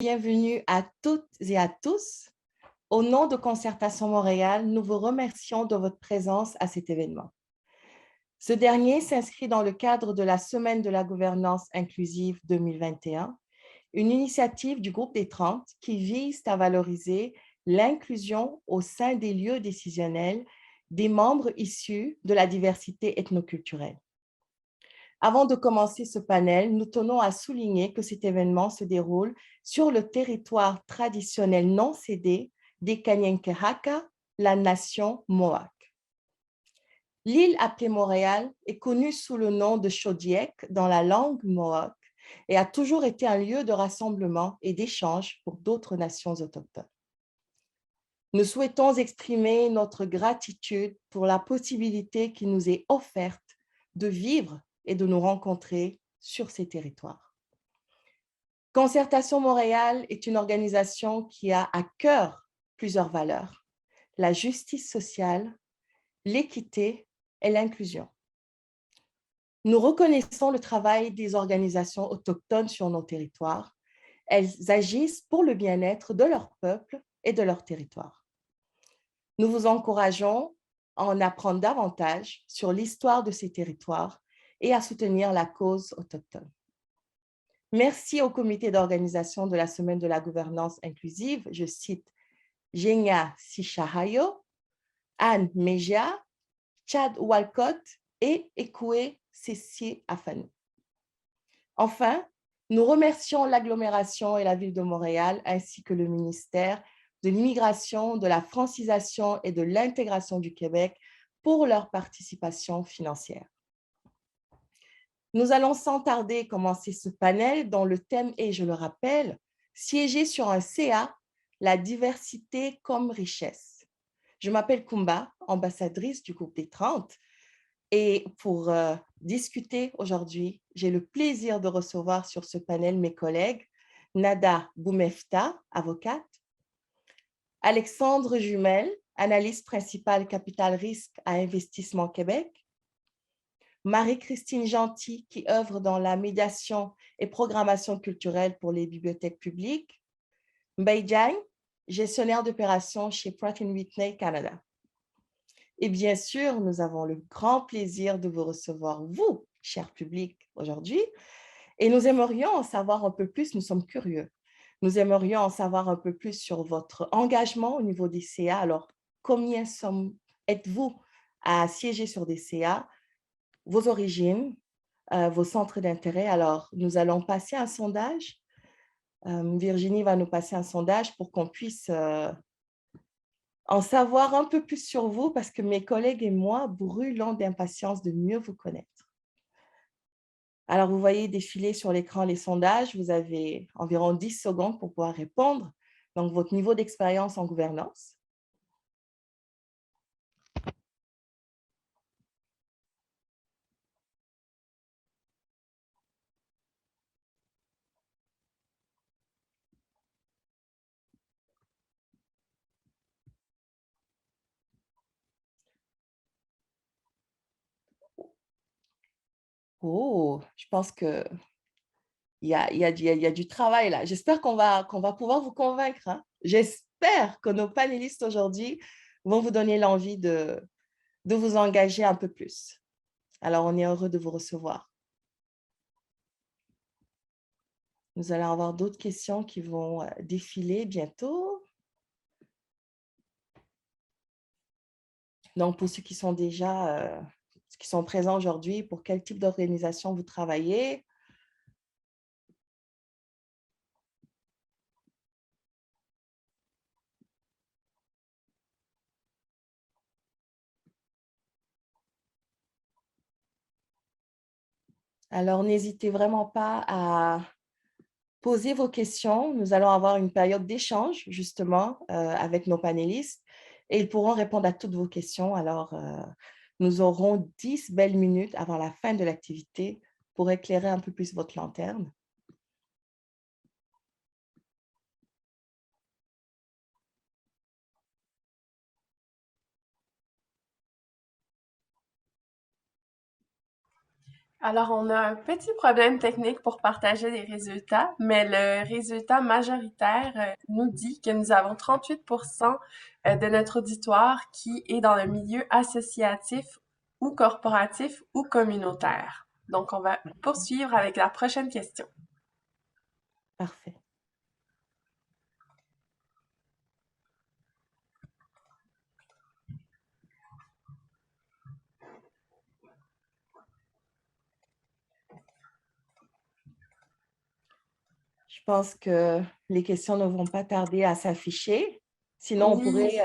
bienvenue à toutes et à tous. Au nom de Concertation Montréal, nous vous remercions de votre présence à cet événement. Ce dernier s'inscrit dans le cadre de la Semaine de la gouvernance inclusive 2021, une initiative du groupe des 30 qui vise à valoriser l'inclusion au sein des lieux décisionnels des membres issus de la diversité ethnoculturelle. Avant de commencer ce panel, nous tenons à souligner que cet événement se déroule sur le territoire traditionnel non cédé des Kanien'kehá:ka, la nation Mohawk. L'île appelée Montréal est connue sous le nom de Chaudièque dans la langue Mohawk et a toujours été un lieu de rassemblement et d'échange pour d'autres nations autochtones. Nous souhaitons exprimer notre gratitude pour la possibilité qui nous est offerte de vivre et de nous rencontrer sur ces territoires. Concertation Montréal est une organisation qui a à cœur plusieurs valeurs: la justice sociale, l'équité et l'inclusion. Nous reconnaissons le travail des organisations autochtones sur nos territoires. Elles agissent pour le bien-être de leur peuple et de leur territoire. Nous vous encourageons à en apprendre davantage sur l'histoire de ces territoires et à soutenir la cause autochtone. Merci au comité d'organisation de la Semaine de la gouvernance inclusive, je cite Genya Sichahayo, Anne Mejia, Chad Walcott et Ekwe Sessi Afanu. Enfin, nous remercions l'agglomération et la ville de Montréal ainsi que le ministère de l'Immigration, de la Francisation et de l'Intégration du Québec pour leur participation financière. Nous allons sans tarder commencer ce panel dont le thème est, je le rappelle, siéger sur un CA, la diversité comme richesse. Je m'appelle Kumba, ambassadrice du groupe des 30, et pour discuter aujourd'hui, j'ai le plaisir de recevoir sur ce panel mes collègues Nada Boumefta, avocate, Alexandre Jumel, analyste principale capital risque à Investissement Québec, Marie-Christine Gentil, qui œuvre dans la médiation et programmation culturelle pour les bibliothèques publiques, Mbei Jiang, gestionnaire d'opérations chez Pratt & Whitney Canada. Et bien sûr, nous avons le grand plaisir de vous recevoir, vous, cher public, aujourd'hui. Et nous aimerions en savoir un peu plus, nous sommes curieux. Nous aimerions en savoir un peu plus sur votre engagement au niveau des CA. Alors, combien êtes-vous à siéger sur des CA, vos origines, vos centres d'intérêt? Alors, nous allons passer un sondage. Virginie va nous passer un sondage pour qu'on puisse en savoir un peu plus sur vous parce que mes collègues et moi brûlons d'impatience de mieux vous connaître. Alors, vous voyez défiler sur l'écran les sondages. Vous avez environ 10 secondes pour pouvoir répondre. Donc, votre niveau d'expérience en gouvernance. Oh, je pense qu'il y a du travail là. J'espère qu'on va pouvoir vous convaincre, hein. J'espère que nos panélistes aujourd'hui vont vous donner l'envie de vous engager un peu plus. Alors, on est heureux de vous recevoir. Nous allons avoir d'autres questions qui vont défiler bientôt. Donc, pour ceux qui sont déjà, qui sont présents aujourd'hui, pour quel type d'organisation vous travaillez? Alors, n'hésitez vraiment pas à poser vos questions. Nous allons avoir une période d'échange, justement, avec nos panélistes et ils pourront répondre à toutes vos questions. Alors, nous aurons 10 belles minutes avant la fin de l'activité pour éclairer un peu plus votre lanterne. Alors, on a un petit problème technique pour partager les résultats, mais le résultat majoritaire nous dit que nous avons 38% de notre auditoire qui est dans le milieu associatif ou corporatif ou communautaire. Donc, on va poursuivre avec la prochaine question. Parfait. Je pense que les questions ne vont pas tarder à s'afficher. Sinon, on Oui,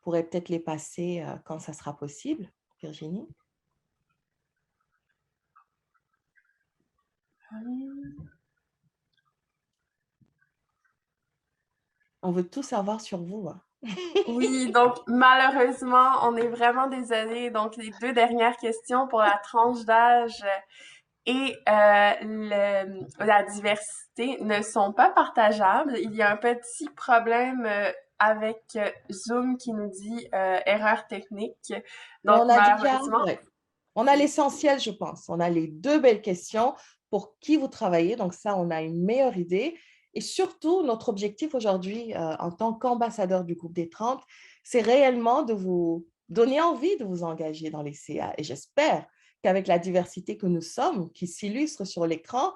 pourrait peut-être les passer quand ça sera possible. Virginie? On veut tout savoir sur vous, hein. oui, donc malheureusement, on est vraiment désolé. Donc, les deux dernières questions pour la tranche d'âge et la diversité ne sont pas partageables. Il y a un petit problème avec Zoom qui nous dit erreur technique. Mais Donc on a déjà, malheureusement, ouais. On a l'essentiel, je pense. On a les deux belles questions pour qui vous travaillez. Donc ça, on a une meilleure idée. Et surtout, notre objectif aujourd'hui, en tant qu'ambassadeur du groupe des 30, c'est réellement de vous donner envie de vous engager dans les CA. Et j'espère qu'avec la diversité que nous sommes, qui s'illustre sur l'écran,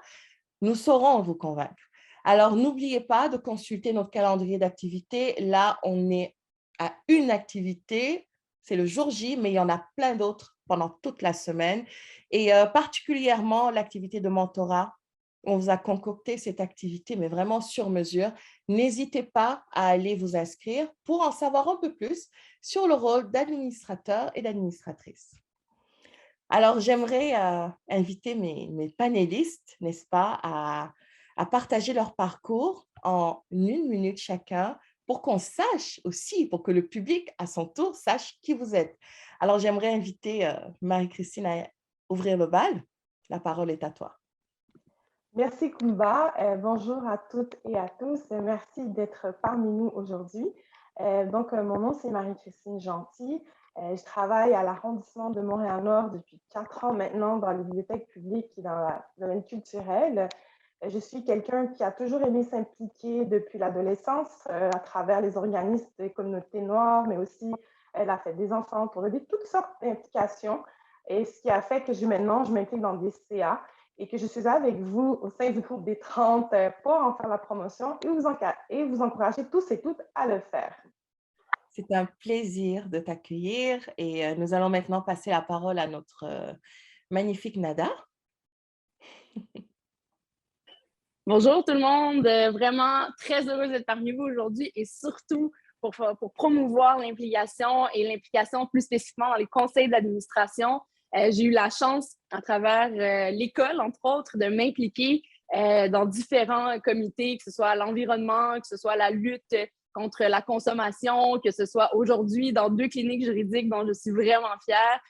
nous saurons vous convaincre. Alors, n'oubliez pas de consulter notre calendrier d'activités. Là, on est à une activité, c'est le jour J, mais il y en a plein d'autres pendant toute la semaine. Et particulièrement l'activité de mentorat. On vous a concocté cette activité, mais vraiment sur mesure. N'hésitez pas à aller vous inscrire pour en savoir un peu plus sur le rôle d'administrateur et d'administratrice. Alors, j'aimerais inviter mes panélistes, n'est-ce pas, à partager leur parcours en 1 minute chacun pour qu'on sache aussi, pour que le public, à son tour, sache qui vous êtes. Alors, j'aimerais inviter Marie-Christine à ouvrir le bal. La parole est à toi. Merci Kumba. Bonjour à toutes et à tous. Merci d'être parmi nous aujourd'hui. Mon nom, c'est Marie-Christine Gentil. Je travaille à l'arrondissement de Montréal-Nord depuis 4 ans maintenant dans les bibliothèques publiques et dans le domaine culturel. Je suis quelqu'un qui a toujours aimé s'impliquer depuis l'adolescence à travers les organismes des communautés noires, mais aussi la fête des enfants pour aider toutes sortes d'implications. Et ce qui a fait que maintenant, je m'implique dans des CA et que je suis avec vous au sein du groupe des 30 pour en faire la promotion et vous encourager tous et toutes à le faire. C'est un plaisir de t'accueillir et nous allons maintenant passer la parole à notre magnifique Nada. Bonjour tout le monde, vraiment très heureuse d'être parmi vous aujourd'hui et surtout pour promouvoir l'implication plus spécifiquement dans les conseils d'administration. J'ai eu la chance à travers l'école, entre autres, de m'impliquer dans différents comités, que ce soit l'environnement, que ce soit la lutte contre la consommation, que ce soit aujourd'hui dans 2 cliniques juridiques dont je suis vraiment fière,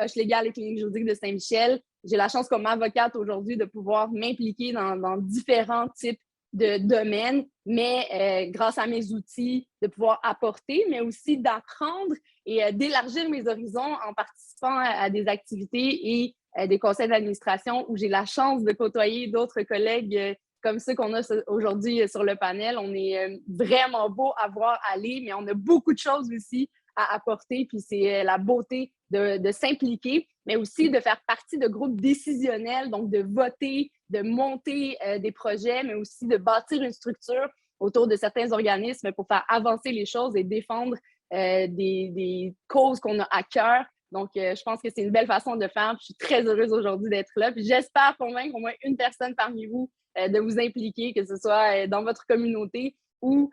Hoche Légal et Clinique juridique de Saint-Michel. J'ai la chance comme avocate aujourd'hui de pouvoir m'impliquer dans différents types de domaines, mais grâce à mes outils, de pouvoir apporter, mais aussi d'apprendre et d'élargir mes horizons en participant à des activités et des conseils d'administration où j'ai la chance de côtoyer d'autres collègues comme ceux qu'on a aujourd'hui sur le panel. On est vraiment beau à voir aller, mais on a beaucoup de choses aussi à apporter, puis c'est la beauté de s'impliquer, mais aussi de faire partie de groupes décisionnels, donc de voter, de monter des projets, mais aussi de bâtir une structure autour de certains organismes pour faire avancer les choses et défendre des causes qu'on a à cœur. Donc, je pense que c'est une belle façon de faire. Je suis très heureuse aujourd'hui d'être là. Puis j'espère convaincre au moins une personne parmi vous de vous impliquer, que ce soit dans votre communauté ou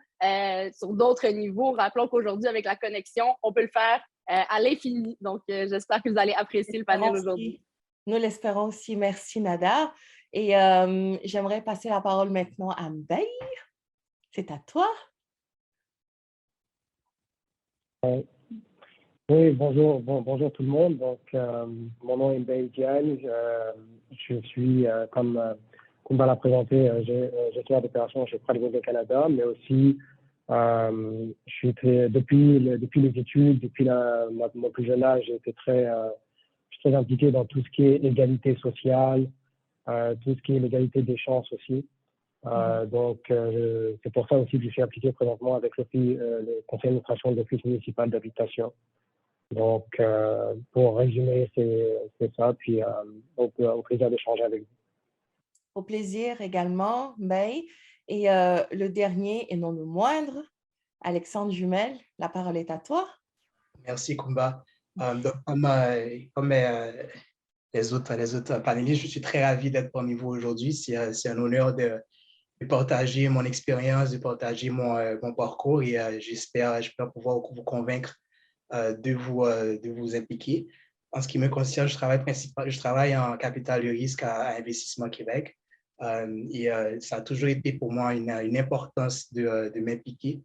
sur d'autres niveaux. Rappelons qu'aujourd'hui, avec la connexion, on peut le faire à l'infini. Donc, j'espère que vous allez apprécier le panel aujourd'hui. Nous l'espérons aussi. Merci, Nada. Et j'aimerais passer la parole maintenant à Mbaye. C'est à toi. Oui, bonjour, bonjour tout le monde. Donc, mon nom est Mbaye Diagne. Je suis, comme on l'a présenté, gestionnaire d'opérations chez Pridewater Canada, mais aussi, je suis depuis les études, depuis mon plus jeune âge, j'étais très impliqué dans tout ce qui est égalité sociale, tout ce qui est l'égalité des chances aussi. Donc, c'est pour ça aussi que je suis impliqué présentement avec le conseil d'administration de l'Office municipal d'habitation. Donc, pour résumer, c'est ça. Puis, au plaisir d'échanger avec vous. Au plaisir également, May. Et le dernier, et non le moindre, Alexandre Jumel, la parole est à toi. Merci, Kumba. Donc, comme les autres panélistes, je suis très ravi d'être parmi vous aujourd'hui. C'est un honneur de partager mon expérience, de partager mon parcours et j'espère pouvoir vous convaincre de vous impliquer. En ce qui me concerne, je travaille en capital de risque à Investissement Québec et ça a toujours été pour moi une importance de m'impliquer.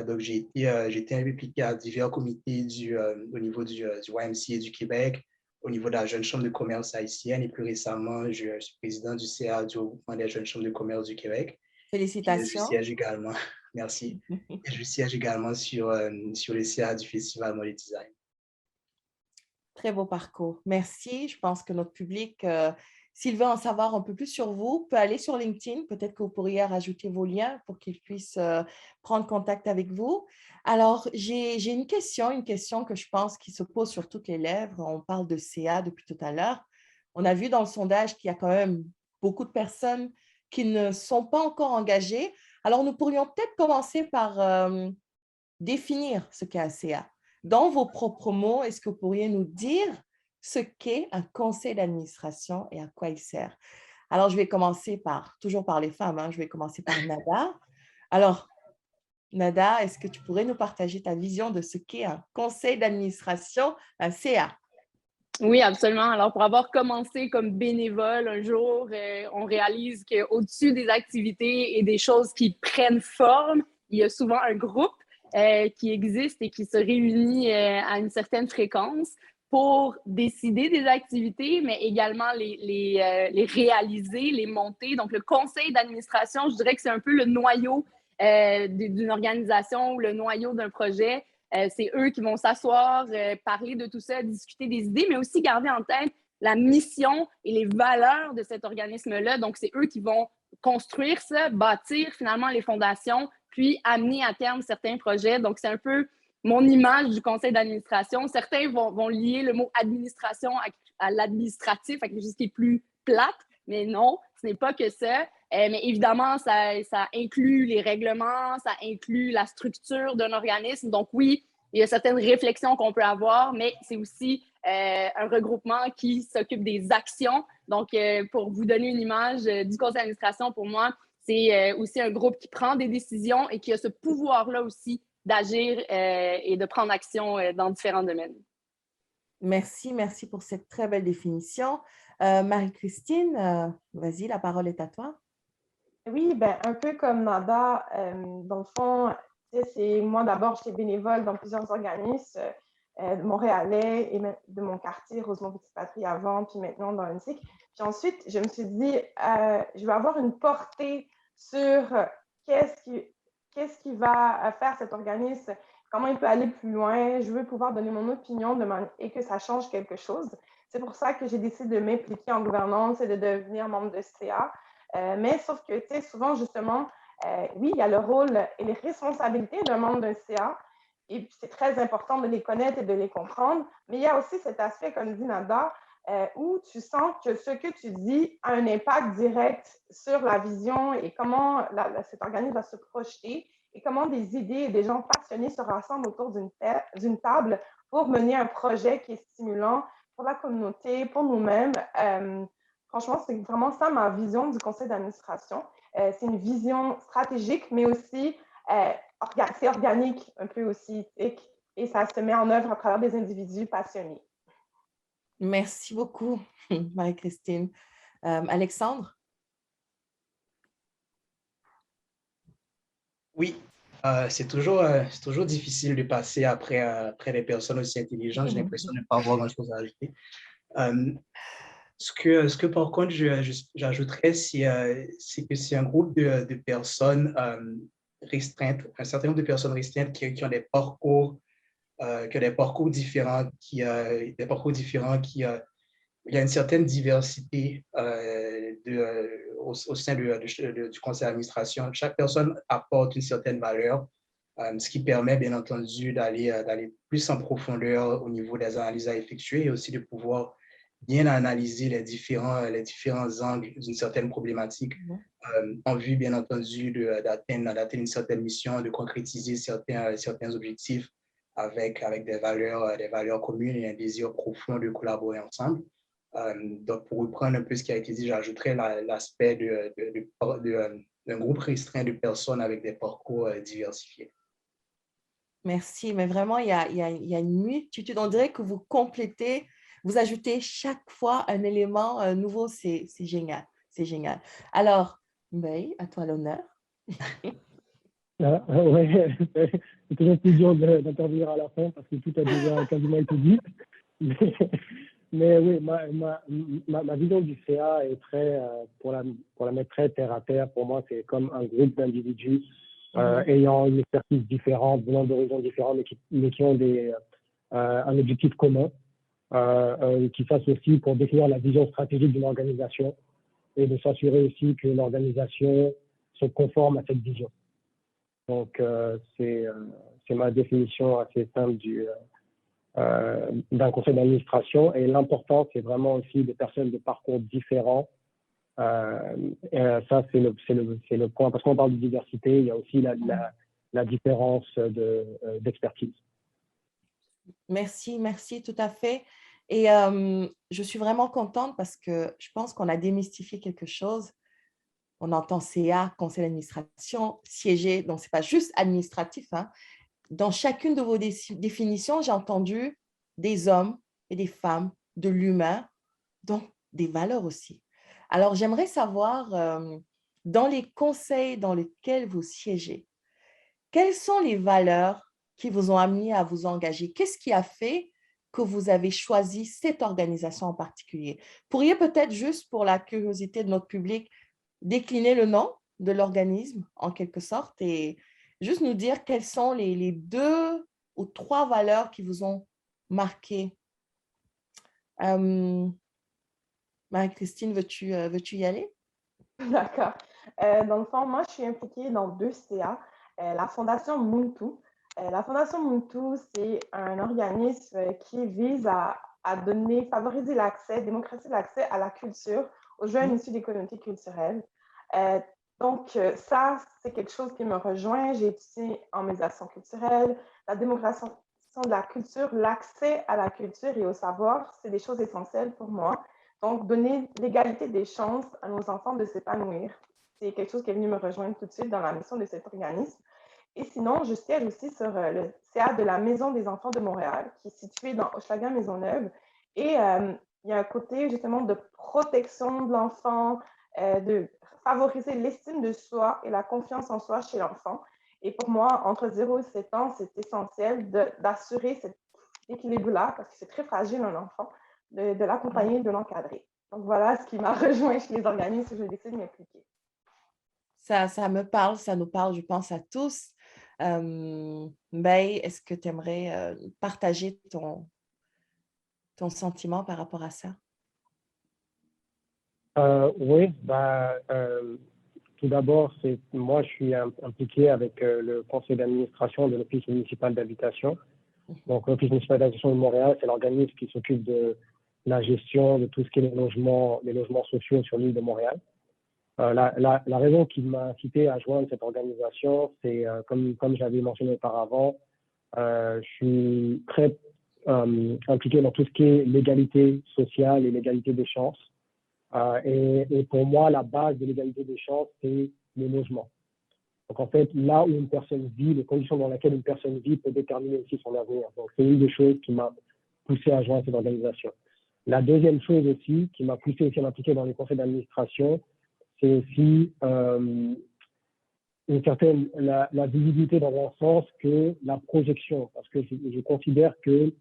Donc, j'ai été impliqué à divers comités au niveau du YMCA du Québec, au niveau de la Jeune Chambre de commerce haïtienne et plus récemment, je suis président du CA du Regroupement des Jeunes Chambres de commerce du Québec. Félicitations. Je siège également, merci. Et je siège également sur le CA du Festival Mode Design. Très beau parcours. Merci. Je pense que notre public, s'il veut en savoir un peu plus sur vous, peut aller sur LinkedIn. Peut-être que vous pourriez rajouter vos liens pour qu'il puisse prendre contact avec vous. Alors, j'ai une question que je pense qui se pose sur toutes les lèvres. On parle de CA depuis tout à l'heure. On a vu dans le sondage qu'il y a quand même beaucoup de personnes qui ne sont pas encore engagées. Alors, nous pourrions peut-être commencer par définir ce qu'est un CA. Dans vos propres mots, est-ce que vous pourriez nous dire ce qu'est un conseil d'administration et à quoi il sert? Alors, je vais commencer toujours par les femmes, je vais commencer par Nada. Alors, Nada, est-ce que tu pourrais nous partager ta vision de ce qu'est un conseil d'administration, un CA? Oui, absolument. Alors, pour avoir commencé comme bénévole un jour, on réalise qu'au-dessus des activités et des choses qui prennent forme, il y a souvent un groupe qui existe et qui se réunit à une certaine fréquence pour décider des activités, mais également les réaliser, les monter. Donc, le conseil d'administration, je dirais que c'est un peu le noyau d'une organisation ou le noyau d'un projet. C'est eux qui vont s'asseoir, parler de tout ça, discuter des idées, mais aussi garder en tête la mission et les valeurs de cet organisme-là. Donc, c'est eux qui vont construire ça, bâtir finalement les fondations, puis amener à terme certains projets. Donc, c'est un peu mon image du conseil d'administration. Certains vont lier le mot administration à l'administratif, avec quelque chose qui est plus plate, mais non, ce n'est pas que ça. Mais évidemment, ça inclut les règlements, ça inclut la structure d'un organisme. Donc oui, il y a certaines réflexions qu'on peut avoir, mais c'est aussi un regroupement qui s'occupe des actions. Donc, pour vous donner une image du conseil d'administration, pour moi, c'est aussi un groupe qui prend des décisions et qui a ce pouvoir-là aussi d'agir et de prendre action dans différents domaines. Merci pour cette très belle définition. Marie-Christine, vas-y, la parole est à toi. Oui, un peu comme Nada, dans le fond, c'est moi d'abord, j'étais bénévole dans plusieurs organismes montréalais et de mon quartier, Rosemont-Petite-Patrie avant, puis maintenant dans l'UNSIC. Puis ensuite, je me suis dit, je vais avoir une portée sur qu'est-ce qui va faire cet organisme, comment il peut aller plus loin. Je veux pouvoir donner mon opinion et que ça change quelque chose. C'est pour ça que j'ai décidé de m'impliquer en gouvernance et de devenir membre de CA. Mais sauf que, tu sais, souvent, justement, oui, il y a le rôle et les responsabilités d'un membre d'un CA, et c'est très important de les connaître et de les comprendre, mais il y a aussi cet aspect, comme dit Nada, où tu sens que ce que tu dis a un impact direct sur la vision et comment cet organisme va se projeter et comment des idées et des gens passionnés se rassemblent autour d'une table pour mener un projet qui est stimulant pour la communauté, pour nous-mêmes. Franchement, c'est vraiment ça ma vision du conseil d'administration. C'est une vision stratégique, mais aussi c'est organique un peu aussi, et ça se met en œuvre à travers des individus passionnés. Merci beaucoup, Marie-Christine. Alexandre? Oui, c'est toujours difficile de passer après des personnes aussi intelligentes. J'ai l'impression de ne pas avoir grand-chose à ajouter. Ce que par contre, j'ajouterais, c'est que c'est un groupe de personnes restreintes, un certain nombre de personnes restreintes qui ont des parcours différents, qui il y a une certaine diversité au sein du conseil d'administration. Chaque personne apporte une certaine valeur, ce qui permet bien entendu d'aller plus en profondeur au niveau des analyses à effectuer et aussi de pouvoir bien analyser les différents angles d'une certaine problématique en vue bien entendu d'atteindre une certaine mission, de concrétiser certains objectifs avec des valeurs communes et un désir profond de collaborer ensemble. Donc, pour reprendre un peu ce qui a été dit, j'ajouterais l'aspect d'un groupe restreint de personnes avec des parcours diversifiés. Merci, mais vraiment, il y a une multitude. On dirait que vous complétez, vous ajoutez chaque fois un élément nouveau. C'est génial, c'est génial. Alors, Mbaye, à toi l'honneur. Oui, c'est toujours plus dur d'intervenir à la fin parce que tout a déjà quasiment été dit. Mais oui, ma vision du CA est très, pour la mettre très terre à terre, pour moi, c'est comme un groupe d'individus ayant une expertise différente, venant d'horizons différents, mais qui ont un objectif commun, qui s'associent pour définir la vision stratégique d'une organisation et de s'assurer aussi que l'organisation se conforme à cette vision. Donc, c'est ma définition assez simple d'un conseil d'administration. Et l'important, c'est vraiment aussi des personnes de parcours différents. Ça, c'est le point. Parce qu'on parle de diversité, il y a aussi la différence d'expertise. Merci, tout à fait. Et je suis vraiment contente parce que je pense qu'on a démystifié quelque chose. On entend CA, conseil d'administration, siéger, donc ce n'est pas juste administratif. Hein. Dans chacune de vos définitions, j'ai entendu des hommes et des femmes, de l'humain, donc des valeurs aussi. Alors, j'aimerais savoir, dans les conseils dans lesquels vous siégez, quelles sont les valeurs qui vous ont amené à vous engager? Qu'est-ce qui a fait que vous avez choisi cette organisation en particulier? Pourriez peut-être juste pour la curiosité de notre public, décliner le nom de l'organisme en quelque sorte et juste nous dire quelles sont les 2 ou 3 valeurs qui vous ont marqué. Marie-Christine, veux-tu y aller? D'accord. Dans le fond, moi, je suis impliquée dans 2 CA. La Fondation Muntu. La Fondation Muntu, c'est un organisme qui vise à favoriser l'accès, démocratiser l'accès à la culture aux jeunes issus des communautés culturelles. Donc, ça, c'est quelque chose qui me rejoint. J'ai étudié en médiation culturelle, la démocratisation de la culture, l'accès à la culture et au savoir, c'est des choses essentielles pour moi. Donc, donner l'égalité des chances à nos enfants de s'épanouir, c'est quelque chose qui est venu me rejoindre tout de suite dans la mission de cet organisme. Et sinon, je siège aussi sur le CA de la Maison des enfants de Montréal, qui est située dans Hochelaga-Maisonneuve. Et il y a un côté justement de protection de l'enfant, de favoriser l'estime de soi et la confiance en soi chez l'enfant. Et pour moi, entre 0 et 7 ans, c'est essentiel d'assurer cet équilibre-là, parce que c'est très fragile un enfant, de l'accompagner, de l'encadrer. Donc voilà ce qui m'a rejoint chez les organismes où je décide de m'impliquer. Ça me parle, ça nous parle, je pense, à tous. Mbaye, est-ce que tu aimerais partager ton sentiment par rapport à ça? Oui, tout d'abord, moi, je suis impliqué avec le conseil d'administration de l'Office municipal d'habitation. Donc, l'Office municipal d'habitation de Montréal, c'est l'organisme qui s'occupe de la gestion de tout ce qui est les logements sociaux sur l'île de Montréal. La raison qui m'a incité à joindre cette organisation, c'est, comme j'avais mentionné auparavant, je suis très impliqué dans tout ce qui est l'égalité sociale et l'égalité des chances. Et pour moi, la base de l'égalité des chances, c'est le logement. Donc, en fait, là où une personne vit, les conditions dans lesquelles une personne vit peut déterminer aussi son avenir. Donc, c'est une des choses qui m'a poussé à joindre cette organisation. La deuxième chose aussi, qui m'a poussé aussi à m'impliquer dans les conseils d'administration, c'est aussi la visibilité dans un sens que la projection. Parce que je considère que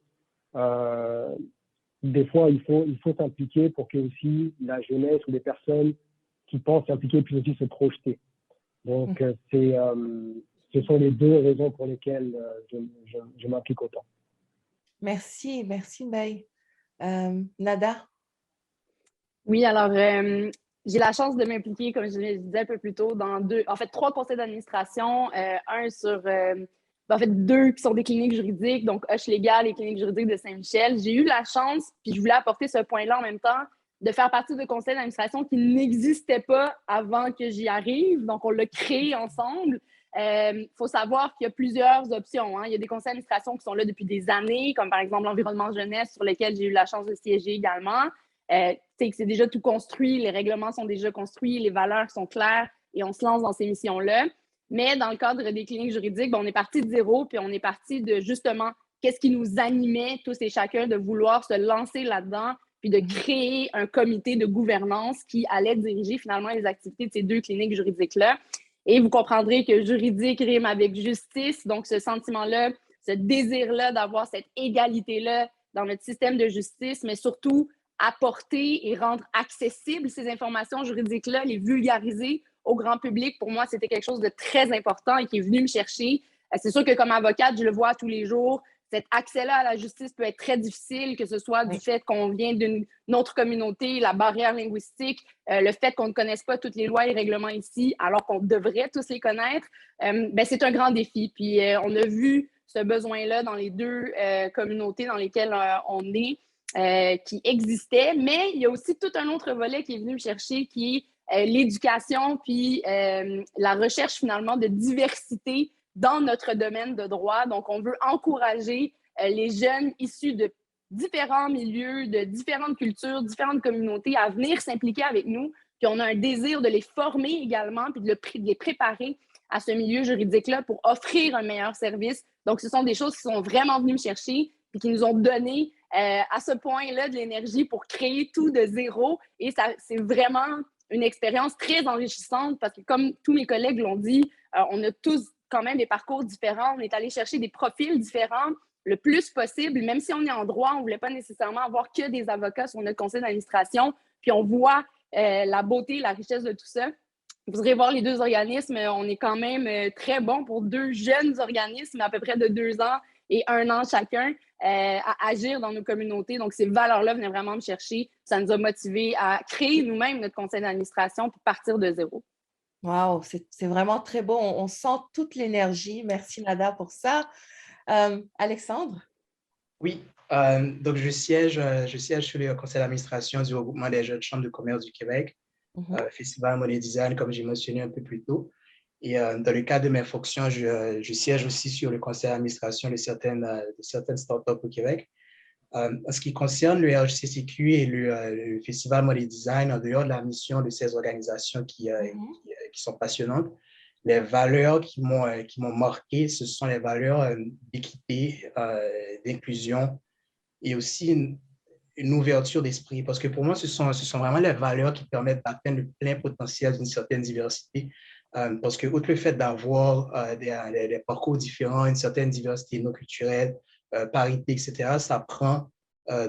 des fois, il faut s'impliquer pour que aussi la jeunesse ou les personnes qui pensent s'impliquer puissent aussi se projeter. Donc, ce sont les 2 raisons pour lesquelles je m'implique autant. Merci Mbaye. Nada? Oui, alors, j'ai la chance de m'impliquer, comme je le disais un peu plus tôt, dans trois conseils d'administration, un sur, en fait, deux qui sont des cliniques juridiques, donc Hoche Légal et Clinique juridique de Saint-Michel. J'ai eu la chance, puis je voulais apporter ce point-là en même temps, de faire partie de conseils d'administration qui n'existaient pas avant que j'y arrive. Donc, on l'a créé ensemble. Faut savoir qu'il y a plusieurs options, hein. Il y a des conseils d'administration qui sont là depuis des années, comme par exemple l'environnement jeunesse, sur lequel j'ai eu la chance de siéger également. Que c'est déjà tout construit, les règlements sont déjà construits, les valeurs sont claires et on se lance dans ces missions-là. Mais dans le cadre des cliniques juridiques, on est parti de zéro, puis on est parti de justement qu'est-ce qui nous animait tous et chacun de vouloir se lancer là-dedans, puis de créer un comité de gouvernance qui allait diriger finalement les activités de ces deux cliniques juridiques-là. Et vous comprendrez que juridique rime avec justice, donc ce sentiment-là, ce désir-là d'avoir cette égalité-là dans notre système de justice, mais surtout apporter et rendre accessibles ces informations juridiques-là, les vulgariser au grand public, pour moi, c'était quelque chose de très important et qui est venu me chercher. C'est sûr que comme avocate, je le vois tous les jours, cet accès-là à la justice peut être très difficile, que ce soit du fait qu'on vient d'une autre communauté, la barrière linguistique, le fait qu'on ne connaisse pas toutes les lois et règlements ici, alors qu'on devrait tous les connaître, c'est un grand défi. Puis on a vu ce besoin-là dans les deux communautés dans lesquelles on est, qui existait, mais il y a aussi tout un autre volet qui est venu me chercher, qui est l'éducation, puis la recherche finalement de diversité dans notre domaine de droit. Donc, on veut encourager les jeunes issus de différents milieux, de différentes cultures, différentes communautés à venir s'impliquer avec nous. Puis on a un désir de les former également, puis de les préparer à ce milieu juridique-là pour offrir un meilleur service. Donc, ce sont des choses qui sont vraiment venues me chercher, puis qui nous ont donné à ce point-là de l'énergie pour créer tout de zéro. Et ça, c'est vraiment une expérience très enrichissante parce que, comme tous mes collègues l'ont dit, on a tous quand même des parcours différents. On est allé chercher des profils différents le plus possible. Même si on est en droit, on ne voulait pas nécessairement avoir que des avocats sur notre conseil d'administration. Puis on voit la beauté, la richesse de tout ça. Vous irez voir les deux organismes. On est quand même très bon pour deux jeunes organismes, à peu près de 2 ans et 1 an chacun, à agir dans nos communautés. Donc, ces valeurs-là venaient vraiment me chercher. Ça nous a motivés à créer nous-mêmes notre conseil d'administration pour partir de zéro. Wow, c'est vraiment très beau. On sent toute l'énergie. Merci, Nada, pour ça. Alexandre? Oui, donc je siège sur le conseil d'administration du regroupement des jeunes chambres de commerce du Québec, Festival Money Design, comme j'ai mentionné un peu plus tôt. Et dans le cadre de mes fonctions, je siège aussi sur le conseil d'administration de certaines startups au Québec. En ce qui concerne le RHCCQ et le Festival Money Design, en dehors de la mission de ces organisations qui sont passionnantes, les valeurs qui m'ont marqué, ce sont les valeurs d'équité, d'inclusion et aussi une ouverture d'esprit. Parce que pour moi, ce sont vraiment les valeurs qui permettent d'atteindre le plein potentiel d'une certaine diversité. Parce que, outre le fait d'avoir des parcours différents, une certaine diversité non culturelle, parité, etc., ça prend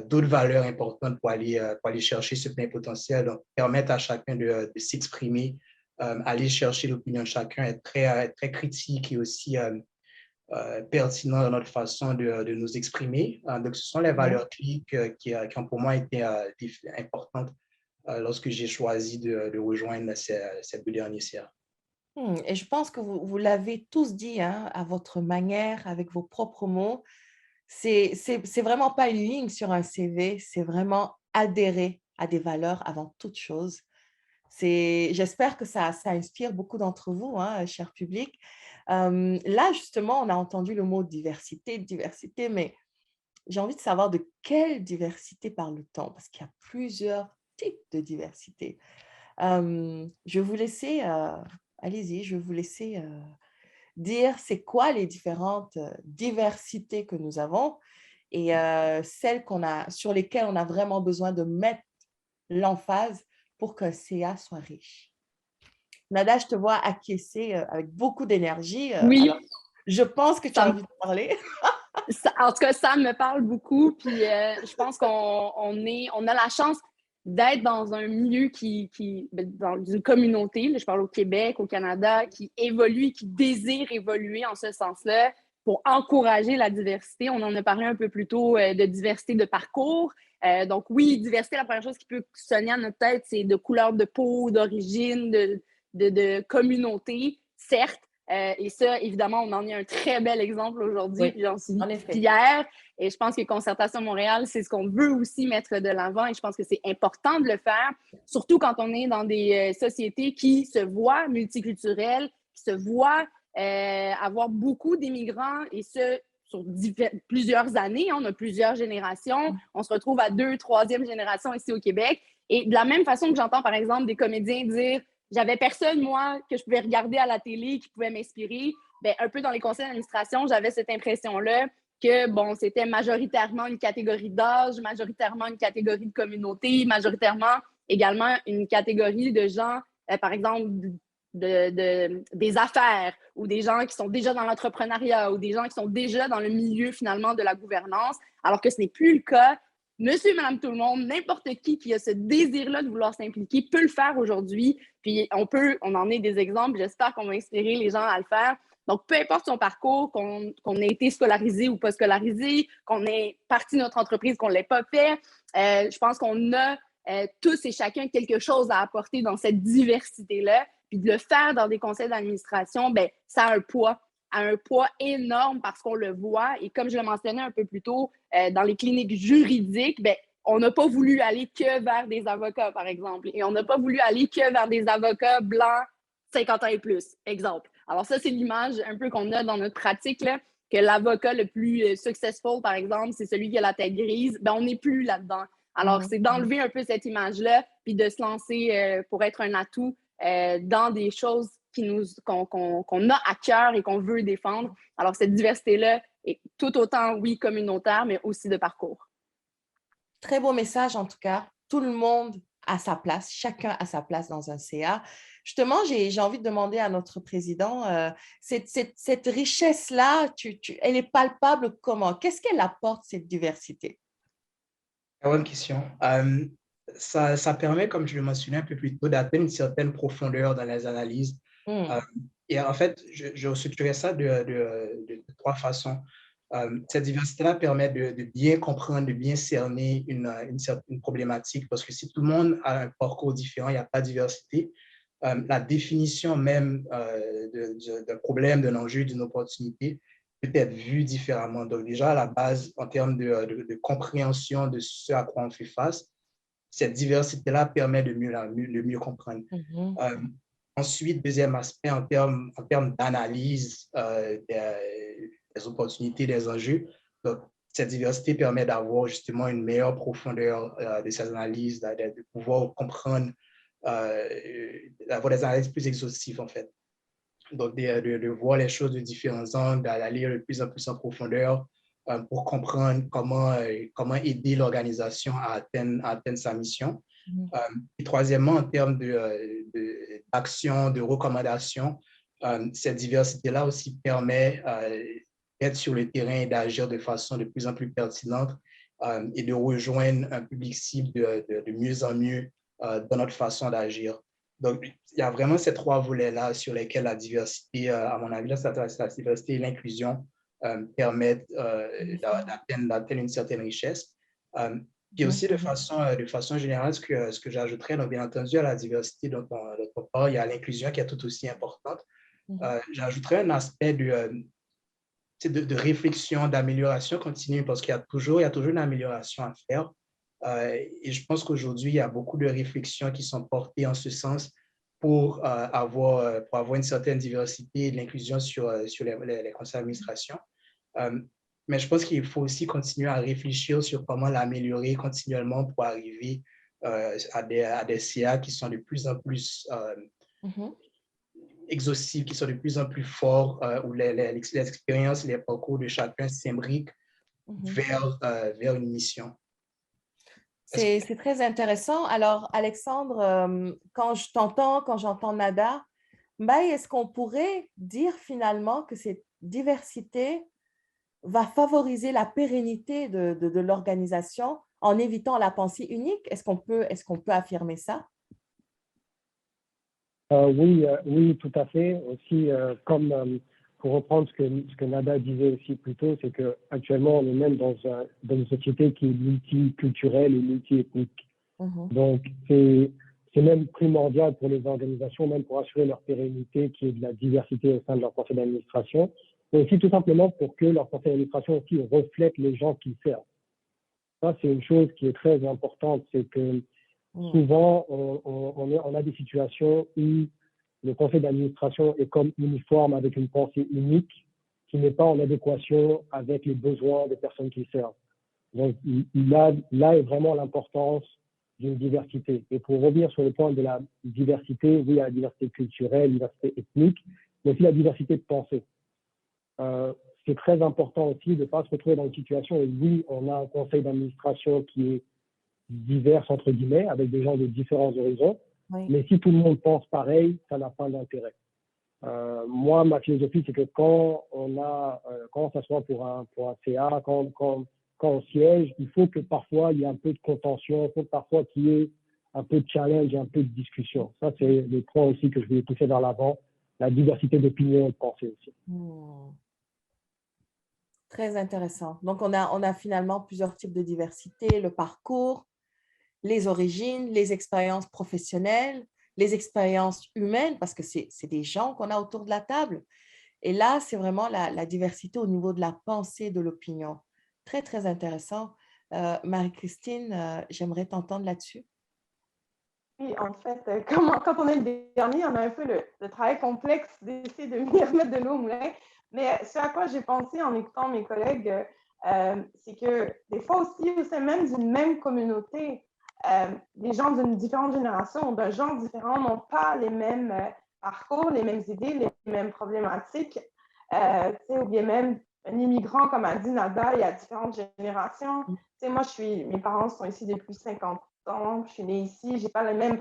d'autres valeurs importantes pour aller chercher ce plein potentiel, donc permettre à chacun de s'exprimer, aller chercher l'opinion de chacun, être très critique et aussi pertinent dans notre façon de nous exprimer. Donc, ce sont les valeurs clés qui ont pour moi été importantes lorsque j'ai choisi de rejoindre ces 2 derniers CA. Et je pense que vous l'avez tous dit, hein, à votre manière, avec vos propres mots. C'est vraiment pas une ligne sur un CV, c'est vraiment adhérer à des valeurs avant toute chose. J'espère que ça inspire beaucoup d'entre vous, hein, cher public. Là, justement, on a entendu le mot diversité, mais j'ai envie de savoir de quelle diversité parle-t-on, parce qu'il y a plusieurs types de diversité. Je vais vous laisser, allez-y, je vais vous laisser dire c'est quoi les différentes diversités que nous avons et celles sur lesquelles on a vraiment besoin de mettre l'emphase pour qu'un CA soit riche. Nada, je te vois acquiescer avec beaucoup d'énergie. Oui. Alors, je pense que tu as envie de parler. En tout cas, ça me parle beaucoup. Puis je pense qu'on a la chance d'être dans un milieu dans une communauté, là, je parle au Québec, au Canada, qui évolue, qui désire évoluer en ce sens-là. pour encourager la diversité. On en a parlé un peu plus tôt de diversité de parcours. Donc oui, diversité, la première chose qui peut sonner à notre tête, c'est de couleur de peau, d'origine, de communauté, certes. Et ça, évidemment, on en a un très bel exemple aujourd'hui, Oui, puis j'en suis en effet. fière. Et je pense que Concertation Montréal, c'est ce qu'on veut aussi mettre de l'avant et je pense que c'est important de le faire, surtout quand on est dans des sociétés qui se voient multiculturelles, qui se voient avoir beaucoup d'immigrants et ce, sur plusieurs années. On a plusieurs générations. On se retrouve à 2e, 3e génération ici au Québec. Et de la même façon que j'entends, par exemple, des comédiens dire « J'avais personne, moi, que je pouvais regarder à la télé qui pouvait m'inspirer. » Bien, un peu dans les conseils d'administration, j'avais cette impression-là que, bon, c'était majoritairement une catégorie d'âge, majoritairement une catégorie de communauté, majoritairement également une catégorie de gens, par exemple, des affaires ou des gens qui sont déjà dans l'entrepreneuriat ou des gens qui sont déjà dans le milieu, finalement, de la gouvernance, alors que ce n'est plus le cas. Monsieur, madame, tout le monde, n'importe qui a ce désir-là de vouloir s'impliquer peut le faire aujourd'hui. Puis on en est des exemples. J'espère qu'on va inspirer les gens à le faire. Donc, peu importe son parcours, qu'on ait été scolarisé ou pas scolarisé, qu'on ait parti de notre entreprise, qu'on ne l'ait pas fait, je pense qu'on a tous et chacun quelque chose à apporter dans cette diversité-là. Puis de le faire dans des conseils d'administration, bien, ça a un poids énorme parce qu'on le voit. Et comme je le mentionnais un peu plus tôt, dans les cliniques juridiques, bien, on n'a pas voulu aller que vers des avocats, par exemple. Et on n'a pas voulu aller que vers des avocats blancs 50 ans et plus, exemple. Alors ça, c'est l'image un peu qu'on a dans notre pratique, là, que l'avocat le plus successful, par exemple, c'est celui qui a la tête grise. Bien, on n'est plus là-dedans. Alors, c'est d'enlever un peu cette image-là puis de se lancer pour être un atout dans des choses qu'on a à cœur et qu'on veut défendre. Alors, cette diversité-là est tout autant, oui, communautaire, mais aussi de parcours. Très beau message, en tout cas. Tout le monde a sa place, chacun a sa place dans un CA. Justement, j'ai envie de demander à notre président, cette richesse-là, elle est palpable comment? Qu'est-ce qu'elle apporte, cette diversité? Bonne question. Ça permet, comme je le mentionnais un peu plus tôt, d'atteindre une certaine profondeur dans les analyses. Et en fait, je structurais ça de 3 façons. Cette diversité-là permet de bien comprendre, de bien cerner une problématique, parce que si tout le monde a un parcours différent, il n'y a pas de diversité. La définition même d'un problème, d'un enjeu, d'une opportunité peut être vue différemment. Donc déjà, à la base, en termes de compréhension de ce à quoi on fait face, cette diversité-là permet de mieux comprendre. Ensuite, deuxième aspect, en termes d'analyse des opportunités, des enjeux. Donc, cette diversité permet d'avoir justement une meilleure profondeur de ces analyses, de pouvoir comprendre, d'avoir des analyses plus exhaustives, en fait. Donc, de voir les choses de différents angles, d'aller de plus en plus en profondeur pour comprendre comment aider l'organisation à atteindre sa mission. Et troisièmement, en termes d'action, de recommandations, cette diversité-là aussi permet d'être sur le terrain et d'agir de façon de plus en plus pertinente et de rejoindre un public cible de mieux en mieux dans notre façon d'agir. Donc, il y a vraiment ces 3 volets-là sur lesquels la diversité, à mon avis, la diversité et l'inclusion permettent d'atteindre une certaine richesse. Puis aussi, de façon générale, ce que j'ajouterais, donc bien entendu, à la diversité dont on parle, il y a l'inclusion qui est tout aussi importante. J'ajouterais un aspect de réflexion, d'amélioration continue, parce qu'il y a toujours une amélioration à faire. Et je pense qu'aujourd'hui, il y a beaucoup de réflexions qui sont portées en ce sens pour avoir une certaine diversité et de l'inclusion sur les conseils d'administration. Mais je pense qu'il faut aussi continuer à réfléchir sur comment l'améliorer continuellement pour arriver à des CA qui sont de plus en plus exhaustifs, qui sont de plus en plus forts, où les expériences, les parcours de chacun s'imbriquent vers une mission. C'est très intéressant. Alors, Alexandre, quand j'entends Nada, est-ce qu'on pourrait dire finalement que cette diversité va favoriser la pérennité de l'organisation en évitant la pensée unique? Est-ce qu'on peut affirmer ça? Oui, tout à fait. Aussi, comme pour reprendre ce que Nada disait aussi plus tôt, c'est qu'actuellement, on est même dans une société qui est multiculturelle et multiethnique. Donc, c'est même primordial pour les organisations, même pour assurer leur pérennité, qu'il y ait de la diversité au sein de leur conseil d'administration, mais aussi tout simplement pour que leur conseil d'administration aussi reflète les gens qu'ils servent. Ça, c'est une chose qui est très importante, c'est que souvent, on a des situations où le conseil d'administration est comme uniforme avec une pensée unique qui n'est pas en adéquation avec les besoins des personnes qui servent. Donc, là est vraiment l'importance d'une diversité. Et pour revenir sur le point de la diversité, oui, il y a la diversité culturelle, la diversité ethnique, mais aussi la diversité de pensée. C'est très important aussi de ne pas se retrouver dans une situation où, oui, on a un conseil d'administration qui est divers, entre guillemets, avec des gens de différents horizons, mais si tout le monde pense pareil, ça n'a pas d'intérêt. Moi, ma philosophie, c'est que quand on s'assoit pour un CA, quand on siège, il faut que parfois il y ait un peu de contention, il faut parfois qu'il y ait un peu de challenge et un peu de discussion. Ça, c'est le point aussi que je voulais pousser vers l'avant, la diversité d'opinion et de pensée aussi. Très intéressant. Donc, on a finalement plusieurs types de diversité, le parcours, les origines, les expériences professionnelles, les expériences humaines, parce que c'est des gens qu'on a autour de la table. Et là, c'est vraiment la diversité au niveau de la pensée, de l'opinion. Très, très intéressant. Marie-Christine, j'aimerais t'entendre là-dessus. Oui, en fait, quand on est le dernier, on a un peu le travail complexe d'essayer de venir mettre de l'eau au moulin. Mais ce à quoi j'ai pensé en écoutant mes collègues, c'est que des fois aussi, au sein même d'une même communauté, les gens d'une différente génération, d'un genre différent, n'ont pas les mêmes parcours, les mêmes idées, les mêmes problématiques. Ou bien même un immigrant, comme a dit Nada, il y a différentes générations. Moi, mes parents sont ici depuis 50 ans, je suis née ici, j'ai pas la même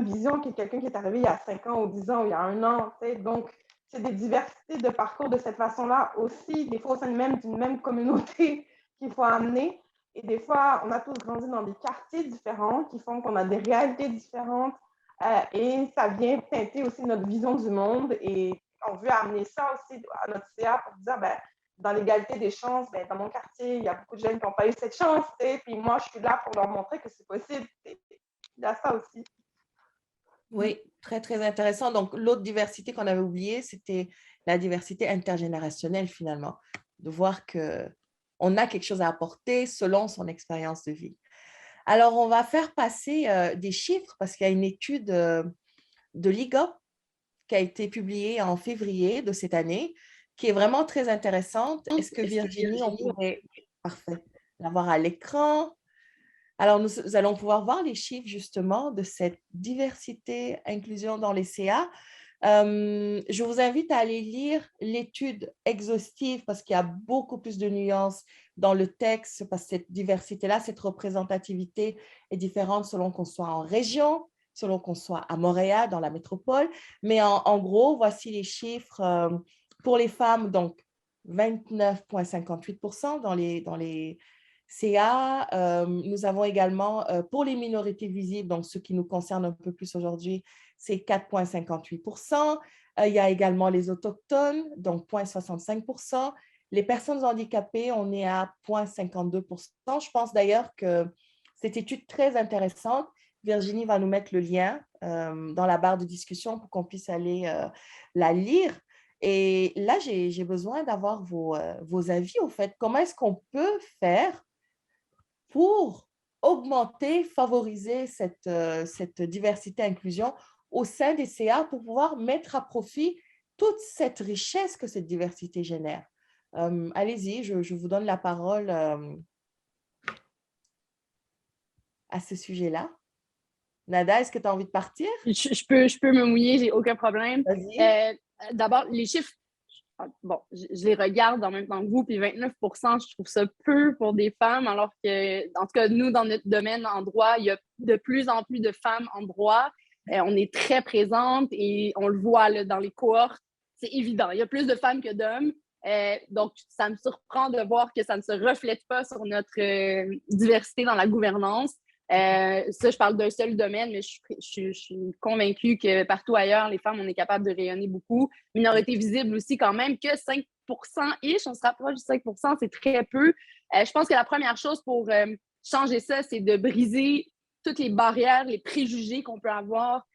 vision que quelqu'un qui est arrivé il y a 5 ans ou 10 ans ou il y a 1 an. Donc, c'est des diversités de parcours de cette façon-là aussi, des fois au sein d'une même communauté qu'il faut amener. Et des fois, on a tous grandi dans des quartiers différents qui font qu'on a des réalités différentes et ça vient teinter aussi notre vision du monde. Et on veut amener ça aussi à notre CA pour dire, dans l'égalité des chances, dans mon quartier, il y a beaucoup de jeunes qui n'ont pas eu cette chance, puis moi, je suis là pour leur montrer que c'est possible. Il y a ça aussi. Oui, très, très intéressant. Donc, l'autre diversité qu'on avait oubliée, c'était la diversité intergénérationnelle, finalement, de voir qu'on a quelque chose à apporter selon son expérience de vie. Alors, on va faire passer des chiffres parce qu'il y a une étude de l'IGA qui a été publiée en février de cette année, qui est vraiment très intéressante. Est-ce que Virginie, on pourrait l'avoir à l'écran? Alors, nous allons pouvoir voir les chiffres justement de cette diversité, inclusion dans les CA. Je vous invite à aller lire l'étude exhaustive parce qu'il y a beaucoup plus de nuances dans le texte, parce que cette diversité-là, cette représentativité est différente selon qu'on soit en région, selon qu'on soit à Montréal, dans la métropole. Mais en gros, voici les chiffres pour les femmes, donc 29,58% dans les CA. Nous avons également, pour les minorités visibles, donc ce qui nous concerne un peu plus aujourd'hui, c'est 4,58%. Il y a également les autochtones, donc 0,65%. Les personnes handicapées, on est à 0,52%. Je pense d'ailleurs que cette étude très intéressante, Virginie va nous mettre le lien dans la barre de discussion pour qu'on puisse aller la lire. Et là, j'ai besoin d'avoir vos avis, au fait. Comment est-ce qu'on peut faire pour augmenter, favoriser cette diversité inclusion au sein des CA pour pouvoir mettre à profit toute cette richesse que cette diversité génère. Allez-y, je vous donne la parole à ce sujet-là. Nada, est-ce que tu as envie de partir? Je peux me mouiller, j'ai aucun problème. D'abord, les chiffres, bon, je les regarde en même temps que vous, puis 29%, je trouve ça peu pour des femmes, alors que, en tout cas, nous, dans notre domaine en droit, il y a de plus en plus de femmes en droit. On est très présentes et on le voit là, dans les cohortes, c'est évident. Il y a plus de femmes que d'hommes. Donc, ça me surprend de voir que ça ne se reflète pas sur notre diversité dans la gouvernance. Ça, je parle d'un seul domaine, mais je suis convaincue que partout ailleurs, les femmes, on est capable de rayonner beaucoup. Minorité visible aussi, quand même, que 5%-ish, on se rapproche du 5%, c'est très peu. Je pense que la première chose pour changer ça, c'est de briser toutes les barrières, les préjugés qu'on peut avoir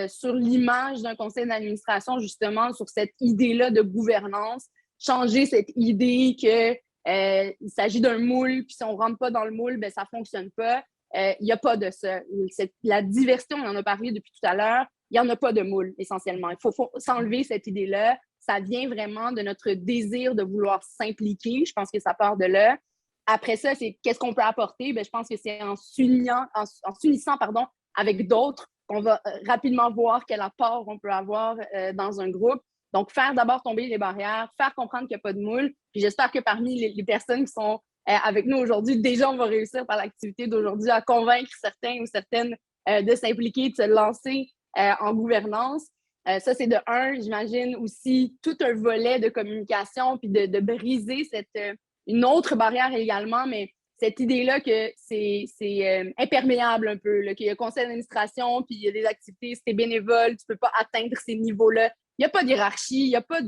sur l'image d'un conseil d'administration, justement, sur cette idée-là de gouvernance. Changer cette idée que il s'agit d'un moule, puis si on ne rentre pas dans le moule, ben, ça ne fonctionne pas. Il n'y a pas de ça. La diversité, on en a parlé depuis tout à l'heure, il n'y en a pas de moule, essentiellement. Il faut s'enlever cette idée-là. Ça vient vraiment de notre désir de vouloir s'impliquer. Je pense que ça part de là. Après ça, c'est qu'est-ce qu'on peut apporter? Ben, je pense que c'est en s'unissant avec d'autres qu'on va rapidement voir quel apport on peut avoir dans un groupe. Donc, faire d'abord tomber les barrières, faire comprendre qu'il n'y a pas de moule. Puis j'espère que parmi les personnes qui sont avec nous aujourd'hui, déjà, on va réussir par l'activité d'aujourd'hui à convaincre certains ou certaines de s'impliquer, de se lancer en gouvernance. Ça, c'est de un. J'imagine aussi tout un volet de communication puis de briser une autre barrière également, mais cette idée-là que c'est imperméable un peu, qu'il y a un conseil d'administration puis il y a des activités, si tu es bénévole, tu ne peux pas atteindre ces niveaux-là. Il n'y a pas de hiérarchie, il n'y a pas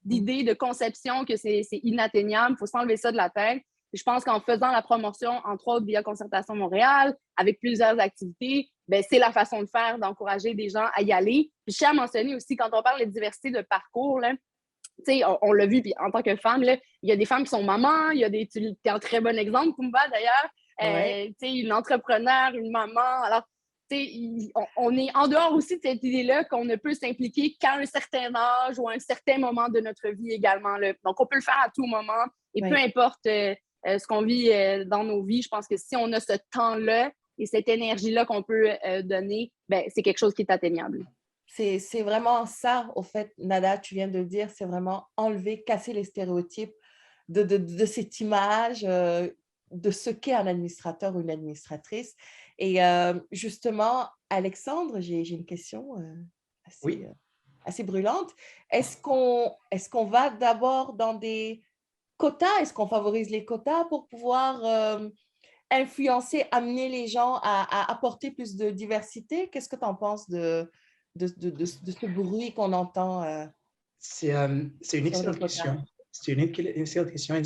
d'idée, de conception que c'est inatteignable. Il faut s'enlever ça de la tête. Je pense qu'en faisant la promotion, entre autres via Concertation Montréal, avec plusieurs activités, ben, c'est la façon de faire, d'encourager des gens à y aller. Puis je tiens à mentionner aussi, quand on parle de diversité de parcours, là, on l'a vu, puis en tant que femme, là, il y a des femmes qui sont mamans, il y a tu es un très bon exemple, Kumba, d'ailleurs, une entrepreneur, une maman. Alors, on est en dehors aussi de cette idée-là qu'on ne peut s'impliquer qu'à un certain âge ou à un certain moment de notre vie également. Là. Donc, on peut le faire à tout moment et peu importe ce qu'on vit dans nos vies. Je pense que si on a ce temps-là et cette énergie-là qu'on peut donner, ben, c'est quelque chose qui est atteignable. C'est vraiment ça, au fait, Nada, tu viens de le dire, c'est vraiment enlever, casser les stéréotypes de cette image de ce qu'est un administrateur ou une administratrice. Et justement, Alexandre, j'ai une question assez brûlante. Est-ce qu'on va d'abord dans des quotas? Est-ce qu'on favorise les quotas pour pouvoir influencer, amener les gens à apporter plus de diversité? Qu'est-ce que tu en penses de ce bruit qu'on entend C'est une excellente question. C'est une excellente question et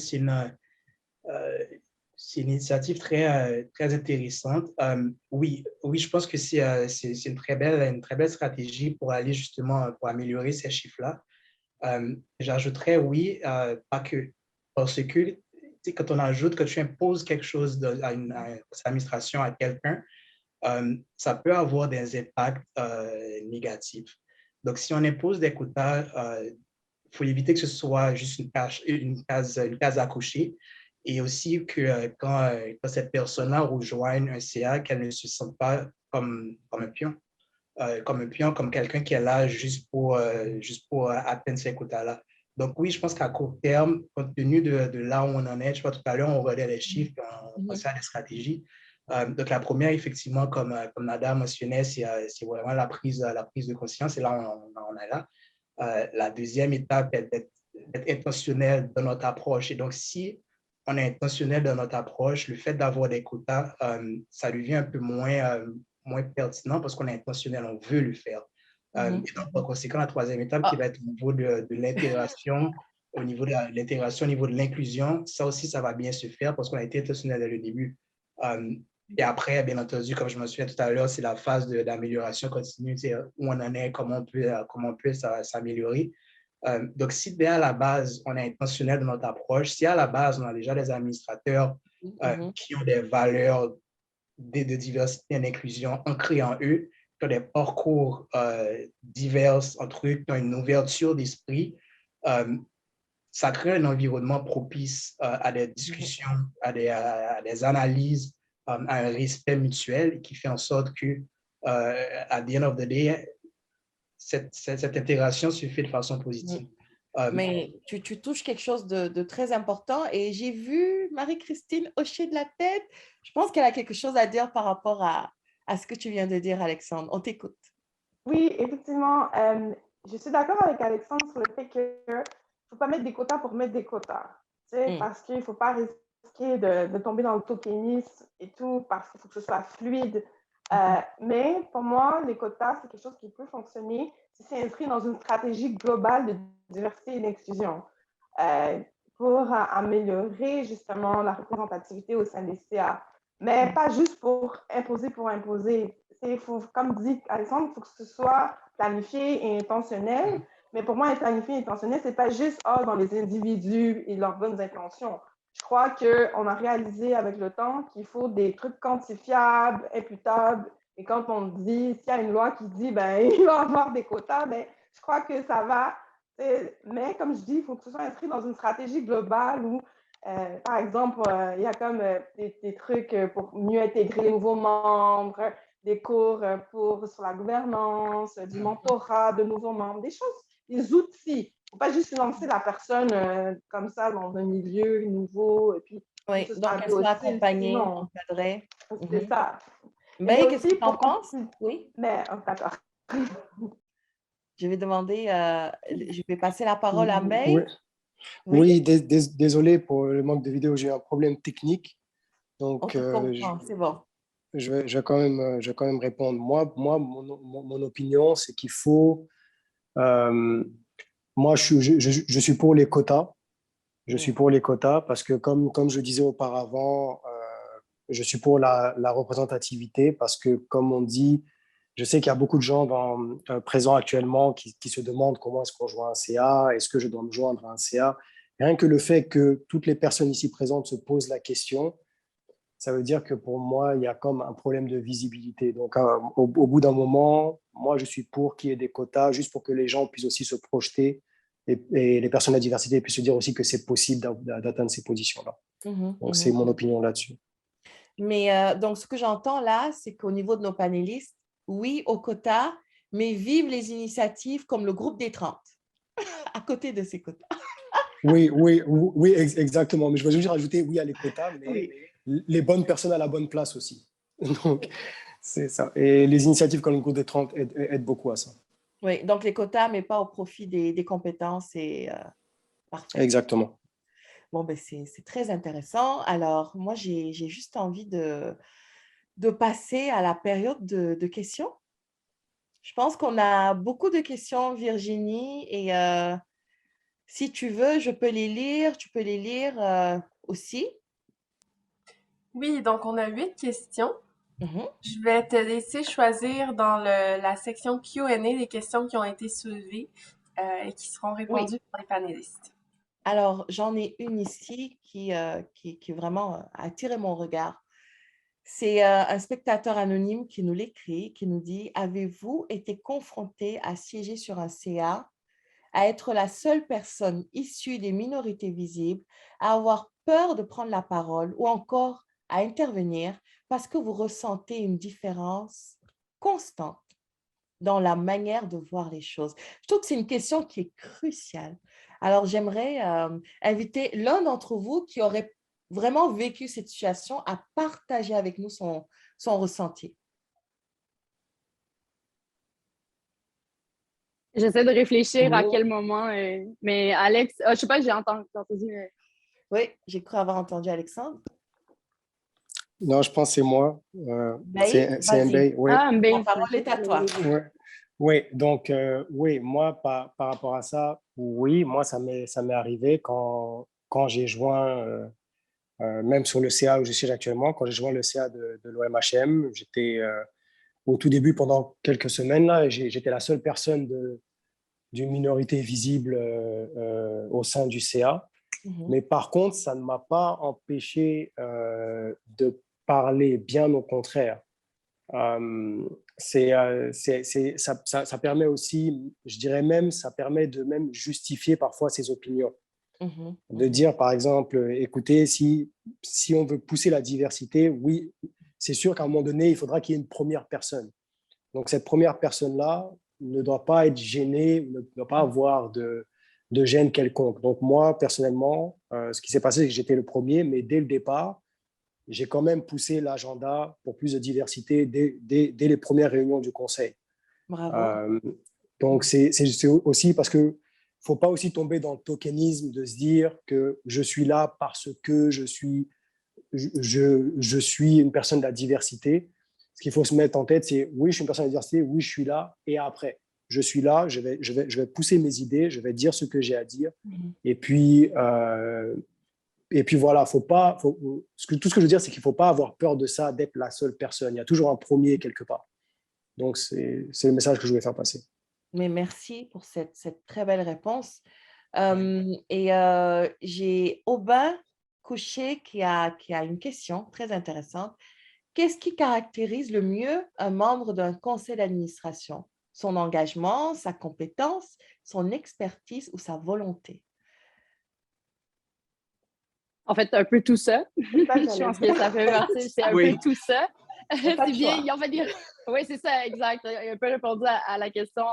c'est une initiative très intéressante. Oui, je pense que c'est une très belle stratégie pour aller justement pour améliorer ces chiffres-là. J'ajouterais oui, pas que, parce que quand on ajoute, que tu imposes quelque chose à une administration, à quelqu'un, ça peut avoir des impacts négatifs. Donc, si on impose des quotas, il faut éviter que ce soit juste une case à cocher et aussi que quand cette personne-là rejoigne un CA, qu'elle ne se sente pas comme un pion. Comme quelqu'un qui est là juste pour atteindre ces quotas-là. Donc oui, je pense qu'à court terme, compte tenu de là où on en est, je vois tout à l'heure, on regarde les chiffres, on pense à des stratégies. Donc la première, effectivement, comme Nada mentionnait, c'est vraiment la prise de conscience, et là, on est là. La deuxième étape est d'être intentionnel dans notre approche. Et donc, si on est intentionnel dans notre approche, le fait d'avoir des quotas, ça devient un peu moins pertinent parce qu'on est intentionnel, on veut le faire. Et donc, par conséquent, la troisième étape qui va être au niveau de l'intégration, au niveau de l'intégration, au niveau de l'inclusion, ça aussi, ça va bien se faire parce qu'on a été intentionnel dès le début. Et après, bien entendu, comme je me souviens tout à l'heure, c'est la phase d'amélioration continue, où on en est, comment on peut s'améliorer. Donc, si dès à la base, on est intentionnel dans notre approche, si à la base, on a déjà des administrateurs qui ont des valeurs de diversité et d'inclusion ancrées en eux, qui ont des parcours divers entre eux, qui ont une ouverture d'esprit, ça crée un environnement propice à des discussions, à des analyses, à un respect mutuel qui fait en sorte que, at the end of the day, cette intégration se fait de façon positive. Mais tu touches quelque chose de très important et j'ai vu Marie-Christine hocher de la tête. Je pense qu'elle a quelque chose à dire par rapport à ce que tu viens de dire, Alexandre. On t'écoute. Oui, effectivement, je suis d'accord avec Alexandre sur le fait qu'il ne faut pas mettre des quotas pour mettre des quotas, parce qu'il ne faut pas rester risquer de tomber dans le tokenisme et tout, parce qu'il faut que ce soit fluide. Mais pour moi, les quotas, c'est quelque chose qui peut fonctionner si c'est inscrit dans une stratégie globale de diversité et d'inclusion pour améliorer justement la représentativité au sein des CA. Mais pas juste pour imposer. Comme dit Alexandre, il faut que ce soit planifié et intentionnel. Mais pour moi, planifié et intentionnel, ce n'est pas juste dans les individus et leurs bonnes intentions. Je crois qu'on a réalisé avec le temps qu'il faut des trucs quantifiables, imputables. Et quand on dit, s'il y a une loi qui dit, ben, il va y avoir des quotas, ben, je crois que ça va. Mais comme je dis, il faut que ce soit inscrit dans une stratégie globale où, par exemple, il y a comme des trucs pour mieux intégrer les nouveaux membres, des cours sur la gouvernance, du mentorat de nouveaux membres, des choses, des outils. Il ne faut pas juste lancer la personne comme ça dans un milieu nouveau. Et puis, Oui, donc elle soit accompagnée, encadrée. C'est ça. Mais qu'est-ce que tu en penses? Oui. Mais, d'accord. Je vais demander, je vais passer la parole à May. Oui, oui désolé pour le manque de vidéo, j'ai eu un problème technique. Donc, c'est bon. Je vais quand même répondre. Moi mon opinion, c'est qu'il faut... moi, je suis pour les quotas. Je suis pour les quotas parce que, comme je disais auparavant, je suis pour la représentativité parce que, comme on dit, je sais qu'il y a beaucoup de gens présents actuellement qui se demandent comment est-ce qu'on joint un CA, est-ce que je dois me joindre à un CA. Rien que le fait que toutes les personnes ici présentes se posent la question, ça veut dire que pour moi, il y a comme un problème de visibilité. Donc, au bout d'un moment, moi, je suis pour qu'il y ait des quotas, juste pour que les gens puissent aussi se projeter et les personnes à diversité puissent se dire aussi que c'est possible d'atteindre ces positions-là. Donc, c'est mon opinion là-dessus. Mais donc, ce que j'entends là, c'est qu'au niveau de nos panélistes, oui, aux quotas, mais vive les initiatives comme le groupe des 30, à côté de ces quotas. Oui, exactement. Mais je veux juste rajouter, oui, à les quotas, mais les bonnes personnes à la bonne place aussi. Donc, c'est ça. Et les initiatives comme le groupe des 30 aident beaucoup à ça. Oui, donc les quotas, mais pas au profit des compétences. Parfait. Exactement. Bon, ben c'est très intéressant. Alors, moi, j'ai juste envie de passer à la période de questions. Je pense qu'on a beaucoup de questions, Virginie, et si tu veux, je peux les lire, tu peux les lire aussi. Oui, donc on a 8 questions. Je vais te laisser choisir dans la section Q&A les questions qui ont été soulevées et qui seront répondues par les panélistes. Alors, j'en ai une ici qui vraiment a attiré mon regard. C'est un spectateur anonyme qui nous l'écrit, qui nous dit « Avez-vous été confronté à siéger sur un CA, à être la seule personne issue des minorités visibles, à avoir peur de prendre la parole ou encore à intervenir parce que vous ressentez une différence constante dans la manière de voir les choses ?» Je trouve que c'est une question qui est cruciale. Alors, j'aimerais inviter l'un d'entre vous qui aurait vraiment vécu cette situation à partager avec nous son ressenti. J'essaie de réfléchir à quel moment, mais Alex, je ne sais pas si j'ai entendu. Mais... Oui, j'ai cru avoir entendu Alexandre. Non, je pense que c'est moi. C'est Mbey. Oui. Ah, Mbey, la parole est à toi. Oui, donc, oui, moi, par rapport à ça, oui, moi, ça m'est arrivé quand j'ai joint, même sur le CA où je siège actuellement, quand j'ai joint le CA de l'OMHM, j'étais au tout début pendant quelques semaines, là, j'étais la seule personne d'une minorité visible au sein du CA. Mais par contre, ça ne m'a pas empêché de parler, bien au contraire. Ça permet aussi, je dirais même, ça permet de même justifier parfois ses opinions. De dire, par exemple, écoutez, si on veut pousser la diversité, oui, c'est sûr qu'à un moment donné, il faudra qu'il y ait une première personne. Donc, cette première personne-là ne doit pas être gênée, ne doit pas avoir de gêne quelconque. Donc, moi, personnellement, ce qui s'est passé, c'est que j'étais le premier, mais dès le départ, j'ai quand même poussé l'agenda pour plus de diversité dès les premières réunions du Conseil. Bravo. Donc, c'est aussi parce que faut pas aussi tomber dans le tokenisme de se dire que je suis là parce que je suis une personne de la diversité. Ce qu'il faut se mettre en tête, c'est oui, je suis une personne de la diversité, oui, je suis là, et après, je suis là, je vais pousser mes idées, je vais dire ce que j'ai à dire, et puis voilà, tout ce que je veux dire, c'est qu'il ne faut pas avoir peur de ça, d'être la seule personne. Il y a toujours un premier quelque part. Donc, c'est le message que je voulais faire passer. Mais merci pour cette très belle réponse. J'ai Aubin Couché qui a une question très intéressante. Qu'est-ce qui caractérise le mieux un membre d'un conseil d'administration? Son engagement, sa compétence, son expertise ou sa volonté? En fait, un peu tout ça. C'est ça que Je j'allais pense que dire. ça fait partie, c'est un Oui. peu tout ça. Y a pas de C'est bien, choix. en fait, oui, c'est ça, exact. Il a un peu répondu à la question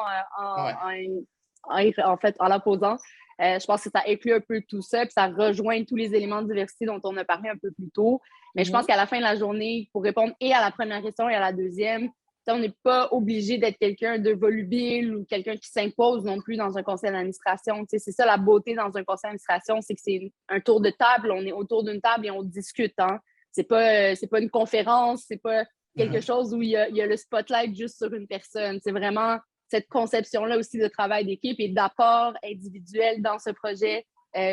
en fait, en la posant. Je pense que ça inclut un peu tout ça, puis ça rejoint tous les éléments de diversité dont on a parlé un peu plus tôt. Mais je pense qu'à la fin de la journée, pour répondre et à la première question et à la deuxième, on n'est pas obligé d'être quelqu'un de volubile ou quelqu'un qui s'impose non plus dans un conseil d'administration. C'est ça la beauté dans un conseil d'administration, c'est que c'est un tour de table, on est autour d'une table et on discute. Hein. C'est pas une conférence, c'est pas quelque chose où il y a le spotlight juste sur une personne. C'est vraiment cette conception-là aussi de travail d'équipe et d'apport individuel dans ce projet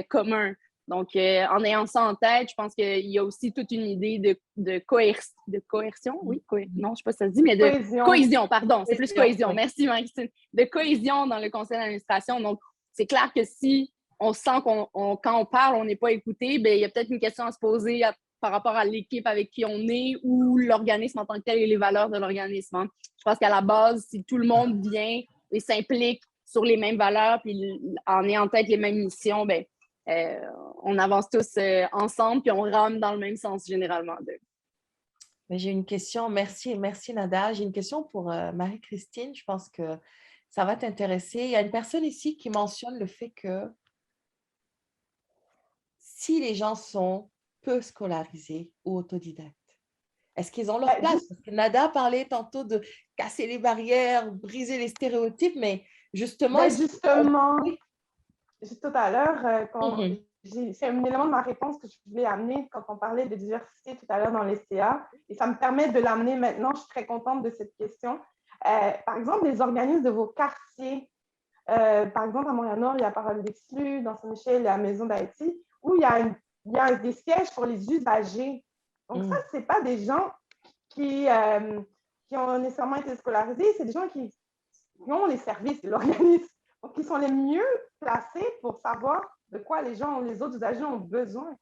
commun. Donc, en ayant ça en tête, je pense qu'il y a aussi toute une idée de coercion, oui, non, je ne sais pas si ça se dit, mais de cohésion, pardon, c'est plus cohésion. Oui. Merci, Marie-Christine. De cohésion dans le conseil d'administration. Donc, c'est clair que si on sent quand on parle, on n'est pas écouté, bien, il y a peut-être une question à se poser par rapport à l'équipe avec qui on est ou l'organisme en tant que tel et les valeurs de l'organisme. Hein. Je pense qu'à la base, si tout le monde vient et s'implique sur les mêmes valeurs puis en ayant en tête les mêmes missions, bien, on avance tous ensemble puis on rame dans le même sens généralement. Mais j'ai une question. Merci Nada. J'ai une question pour Marie-Christine. Je pense que ça va t'intéresser. Il y a une personne ici qui mentionne le fait que si les gens sont peu scolarisés ou autodidactes, est-ce qu'ils ont leur place? Parce que Nada parlait tantôt de casser les barrières, briser les stéréotypes, mais justement… Juste tout à l'heure, c'est un élément de ma réponse que je voulais amener quand on parlait de diversité tout à l'heure dans les CA, et ça me permet de l'amener maintenant. Je suis très contente de cette question. Par exemple, les organismes de vos quartiers, par exemple, à Montréal-Nord, il y a Parole d'Exclus, dans Saint-Michel, il y a Maison d'Haïti, où il y a des sièges pour les usagers. Donc ça, ce n'est pas des gens qui ont nécessairement été scolarisés, c'est des gens qui ont les services de l'organisme. Donc, ils sont les mieux placés pour savoir de quoi les autres usagers ont besoin.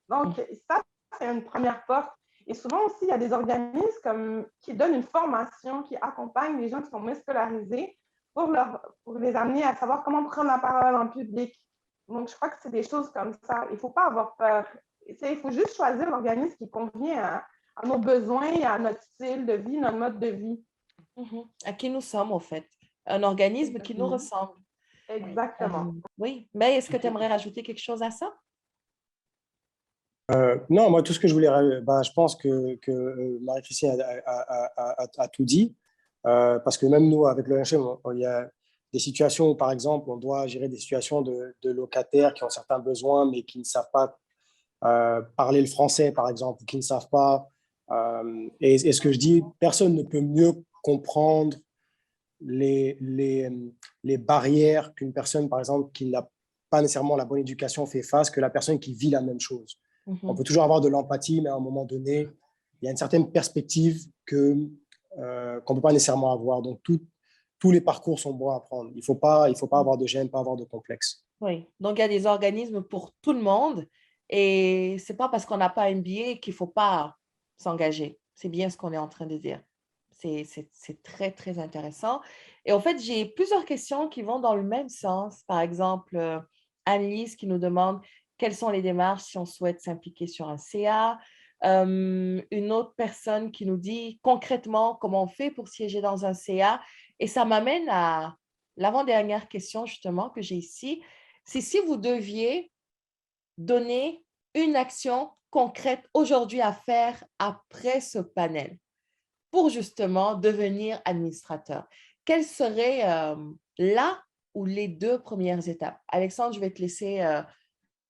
Donc, ça, c'est une première porte. Et souvent aussi, il y a des organismes qui donnent une formation, qui accompagnent les gens qui sont moins scolarisés pour les amener à savoir comment prendre la parole en public. Donc, je crois que c'est des choses comme ça. Il ne faut pas avoir peur. Il faut juste choisir l'organisme qui convient à nos besoins, à notre style de vie, notre mode de vie. À qui nous sommes, en fait. Un organisme qui nous ressemble. Exactement. Oui, mais est-ce que tu aimerais rajouter quelque chose à ça? Non, moi, tout ce que je voulais… je pense que Marie-Christine a tout dit. Parce que même nous, avec le l'ONHM, il y a des situations où, par exemple, on doit gérer des situations de locataires qui ont certains besoins, mais qui ne savent pas parler le français, par exemple, ou qui ne savent pas… et ce que je dis, personne ne peut mieux comprendre les barrières qu'une personne, par exemple, qui n'a pas nécessairement la bonne éducation fait face que la personne qui vit la même chose. On peut toujours avoir de l'empathie, mais à un moment donné, il y a une certaine perspective qu'on ne peut pas nécessairement avoir. Donc, tous les parcours sont bons à prendre. Il ne faut pas avoir de gêne, pas avoir de complexe. Oui, donc il y a des organismes pour tout le monde et ce n'est pas parce qu'on n'a pas un billet qu'il ne faut pas s'engager. C'est bien ce qu'on est en train de dire. C'est très, très intéressant. Et en fait, j'ai plusieurs questions qui vont dans le même sens. Par exemple, Annelise qui nous demande quelles sont les démarches si on souhaite s'impliquer sur un CA. Une autre personne qui nous dit concrètement comment on fait pour siéger dans un CA. Et ça m'amène à l'avant-dernière question justement que j'ai ici. C'est si vous deviez donner une action concrète aujourd'hui à faire après ce panel pour justement devenir administrateur. Quelle serait la ou les 2 premières étapes? Alexandre, je vais te laisser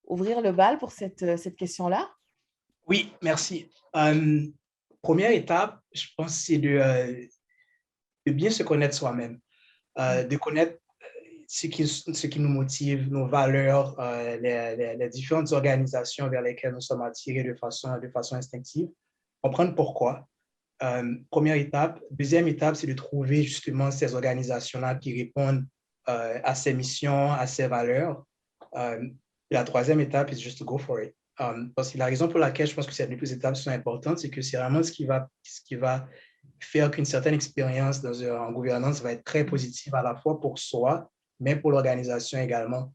ouvrir le bal pour cette question-là. Oui, merci. Première étape, je pense, c'est de bien se connaître soi-même, de connaître ce qui nous motive, nos valeurs, les différentes organisations vers lesquelles nous sommes attirés de façon instinctive, comprendre pourquoi. Première étape. Deuxième étape, c'est de trouver justement ces organisations-là qui répondent à ces missions, à ces valeurs. La troisième étape, c'est juste to go for it. Parce que la raison pour laquelle je pense que ces 2 étapes sont importantes, c'est que c'est vraiment ce qui va faire qu'une certaine expérience en gouvernance va être très positive à la fois pour soi, mais pour l'organisation également.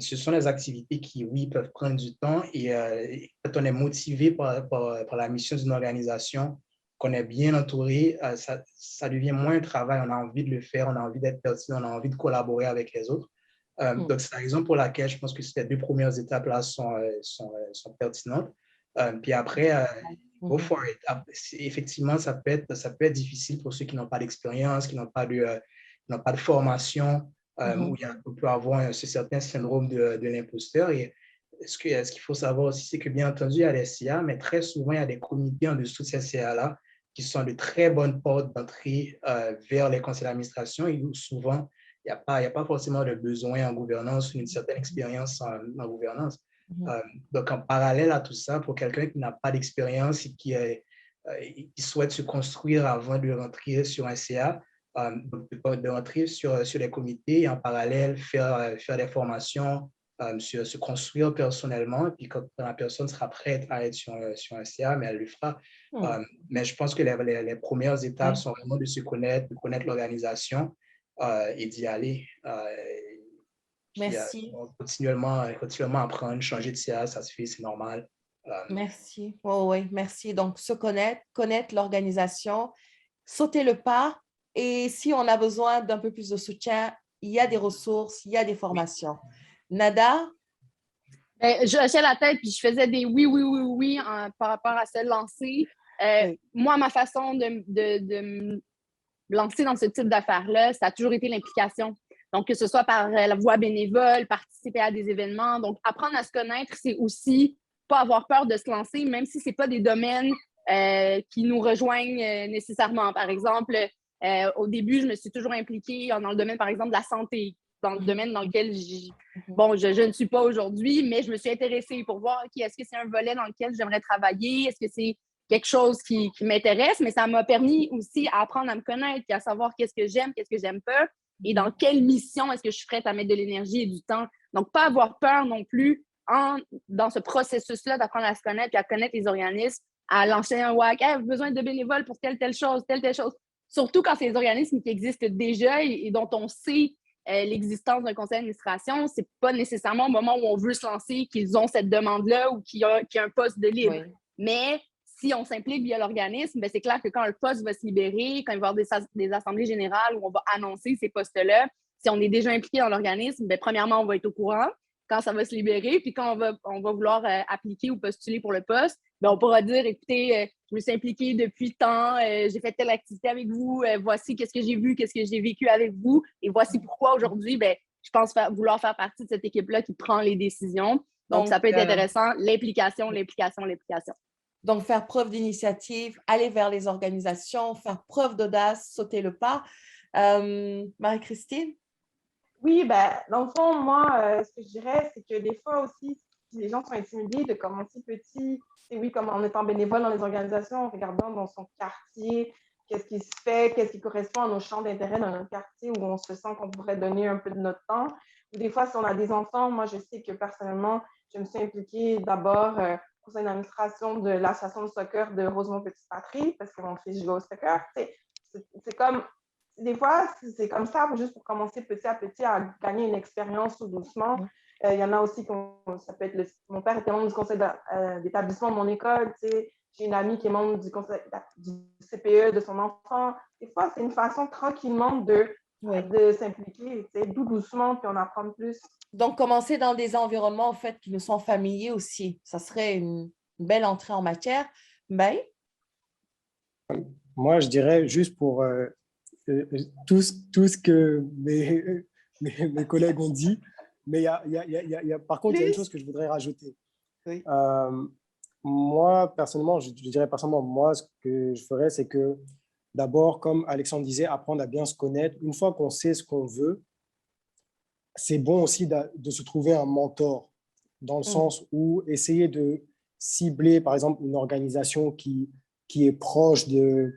Ce sont des activités qui, oui, peuvent prendre du temps et quand on est motivé par la mission d'une organisation, qu'on est bien entouré, ça devient moins un travail, on a envie de le faire, on a envie d'être pertinent, on a envie de collaborer avec les autres. Donc, c'est la raison pour laquelle je pense que ces 2 premières étapes-là sont pertinentes. Puis après, go for it. Effectivement, ça peut être difficile pour ceux qui n'ont pas d'expérience, qui n'ont pas de formation, où on peut avoir ce certain syndrome de l'imposteur. Et ce qu'il faut savoir aussi, c'est que bien entendu, il y a les CA, mais très souvent, il y a des comités en dessous de ces CA-là qui sont de très bonnes portes d'entrée vers les conseils d'administration et où souvent, il n'y a pas forcément de besoin en gouvernance ou une certaine expérience en gouvernance. Donc, en parallèle à tout ça, pour quelqu'un qui n'a pas d'expérience et qui souhaite se construire avant de rentrer sur un CA, de rentrer sur les comités et en parallèle faire des formations, se construire personnellement. Et puis, quand la personne sera prête à être sur un CA, mais elle le fera. Mais je pense que les premières étapes sont vraiment de se connaître, de connaître l'organisation et d'y aller. Merci. Continuellement apprendre, changer de CA, ça se fait, c'est normal. Merci. Oui, merci. Donc, se connaître l'organisation, sauter le pas. Et si on a besoin d'un peu plus de soutien, il y a des ressources, il y a des formations. Nada? Je hochais la tête puis je faisais des oui par rapport à se lancer. Moi, ma façon de me lancer dans ce type d'affaires-là, ça a toujours été l'implication. Donc, que ce soit par la voie bénévole, participer à des événements. Donc, apprendre à se connaître, c'est aussi pas avoir peur de se lancer, même si ce n'est pas des domaines qui nous rejoignent nécessairement. Par exemple, au début, je me suis toujours impliquée dans le domaine, par exemple, de la santé, dans le domaine dans lequel je ne suis pas aujourd'hui, mais je me suis intéressée pour voir est-ce que c'est un volet dans lequel j'aimerais travailler, est-ce que c'est quelque chose qui m'intéresse, mais ça m'a permis aussi à apprendre à me connaître et à savoir qu'est-ce que j'aime pas et dans quelle mission est-ce que je suis prête à mettre de l'énergie et du temps. Donc, pas avoir peur non plus dans ce processus-là d'apprendre à se connaître et à connaître les organismes, à lancer un WAC, hey, besoin de bénévoles pour telle chose. Surtout quand c'est des organismes qui existent déjà et dont on sait l'existence d'un conseil d'administration, c'est pas nécessairement au moment où on veut se lancer qu'ils ont cette demande-là ou qu'il y a un poste de libre. Oui. Mais si on s'implique via l'organisme, c'est clair que quand un poste va se libérer, quand il va y avoir des assemblées générales où on va annoncer ces postes-là, si on est déjà impliqué dans l'organisme, premièrement, on va être au courant quand ça va se libérer, puis quand on va vouloir appliquer ou postuler pour le poste, on pourra dire, écoutez, je me suis impliquée depuis tant, j'ai fait telle activité avec vous, voici qu'est-ce que j'ai vu, qu'est-ce que j'ai vécu avec vous, et voici pourquoi aujourd'hui, je pense vouloir faire partie de cette équipe-là qui prend les décisions. Donc ça peut être intéressant, l'implication. Donc, faire preuve d'initiative, aller vers les organisations, faire preuve d'audace, sauter le pas. Marie-Christine? Oui, dans le fond, moi, ce que je dirais, c'est que des fois aussi, si les gens sont intimidés de commencer petit, et oui, comme en étant bénévole dans les organisations, en regardant dans son quartier, qu'est-ce qui se fait, qu'est-ce qui correspond à nos champs d'intérêt dans notre quartier où on se sent qu'on pourrait donner un peu de notre temps. Ou des fois, si on a des enfants, moi, je sais que personnellement, je me suis impliquée d'abord au sein de l'administration de l'association de soccer de Rosemont Petite Patrie, parce que mon fils joue au soccer. C'est comme, des fois, c'est comme ça, juste pour commencer petit à petit à gagner une expérience tout doucement. Il y en a aussi, ça peut être mon père était membre du conseil d'établissement de mon école, tu sais. J'ai une amie qui est membre du CPE de son enfant. Des fois, c'est une façon tranquillement de s'impliquer, tu sais, doucement, puis on apprend plus. Donc, commencer dans des environnements, en fait, qui nous sont familiers aussi. Ça serait une belle entrée en matière. Moi, je dirais juste pour tout ce que mes collègues ont dit. Mais par contre, il y a une chose que je voudrais rajouter. Oui. Moi, personnellement, je dirais personnellement, moi, ce que je ferais, c'est que d'abord, comme Alexandre disait, apprendre à bien se connaître. Une fois qu'on sait ce qu'on veut, c'est bon aussi de se trouver un mentor, dans le sens où essayer de cibler, par exemple, une organisation qui est proche de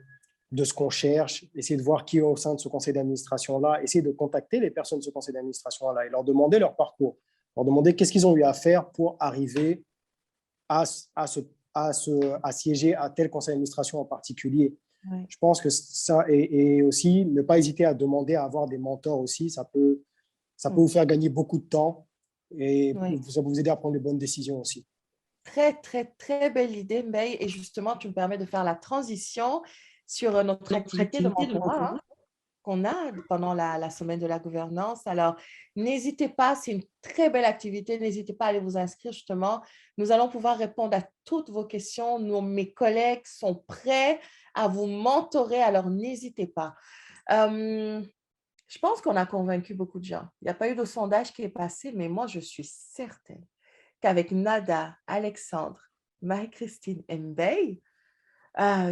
ce qu'on cherche, essayer de voir qui est au sein de ce conseil d'administration-là, essayer de contacter les personnes de ce conseil d'administration-là et leur demander leur parcours, leur demander qu'est-ce qu'ils ont eu à faire pour arriver à siéger à tel conseil d'administration en particulier. Oui. Je pense que ça, et aussi ne pas hésiter à demander à avoir des mentors aussi, ça peut vous faire gagner beaucoup de temps et ça peut vous aider à prendre les bonnes décisions aussi. Très, très, très belle idée, May. Et justement, tu me permets de faire la transition sur notre activité de mentorat qu'on a pendant la semaine de la gouvernance. Alors, n'hésitez pas, c'est une très belle activité. N'hésitez pas à aller vous inscrire, justement. Nous allons pouvoir répondre à toutes vos questions. Mes collègues sont prêts à vous mentorer, alors n'hésitez pas. Je pense qu'on a convaincu beaucoup de gens. Il n'y a pas eu de sondage qui est passé, mais moi, je suis certaine qu'avec Nada, Alexandre, Marie-Christine et Mbaye,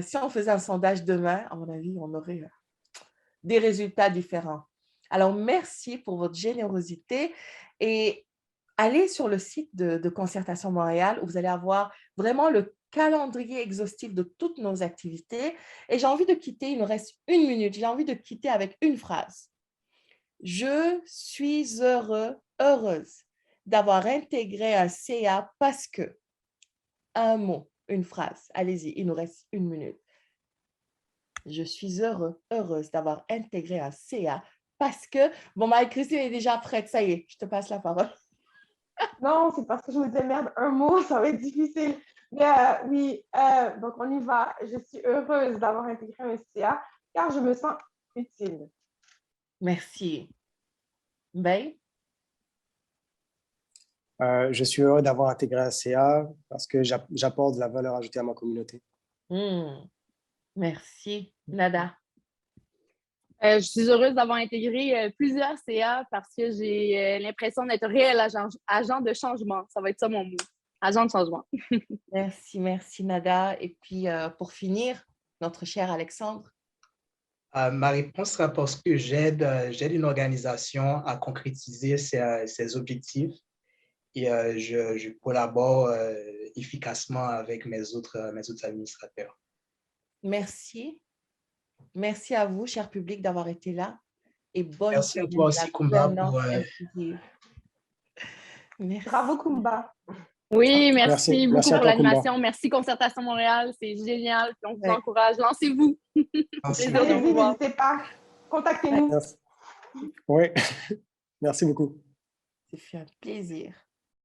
si on faisait un sondage demain, à mon avis, on aurait des résultats différents. Alors, merci pour votre générosité et allez sur le site de Concertation Montréal où vous allez avoir vraiment le calendrier exhaustif de toutes nos activités. Et j'ai envie de quitter, il nous reste 1 minute, j'ai envie de quitter avec une phrase. Je suis heureuse d'avoir intégré un CA parce que, un mot, une phrase, allez-y, il nous reste 1 minute. Je suis heureuse d'avoir intégré un CA parce que, bon, Marie-Christine est déjà prête, ça y est, je te passe la parole. Non, c'est parce que je me disais, merde, un mot, ça va être difficile. Mais oui, donc on y va. Je suis heureuse d'avoir intégré un CA car je me sens utile. Merci. Ben? Je suis heureux d'avoir intégré un CA parce que j'apporte de la valeur ajoutée à ma communauté. Merci. Nada? Je suis heureuse d'avoir intégré plusieurs CA parce que j'ai l'impression d'être un réel agent de changement. Ça va être ça mon mot. Agent de changement. Merci Nada. Et puis, pour finir, notre cher Alexandre. Ma réponse sera parce que j'aide une organisation à concrétiser ses objectifs et je collabore efficacement avec mes autres administrateurs. Merci. Merci à vous, cher public, d'avoir été là. Et bonne Merci à toi aussi, Kumba, pour... Merci. Bravo, Kumba. Oui, merci beaucoup pour l'animation. Kumba. Merci, Concertation Montréal. C'est génial. Puis on vous encourage. Lancez-vous. Allez-y, n'hésitez pas. Contactez-nous. Oui, merci beaucoup. C'est fait un plaisir.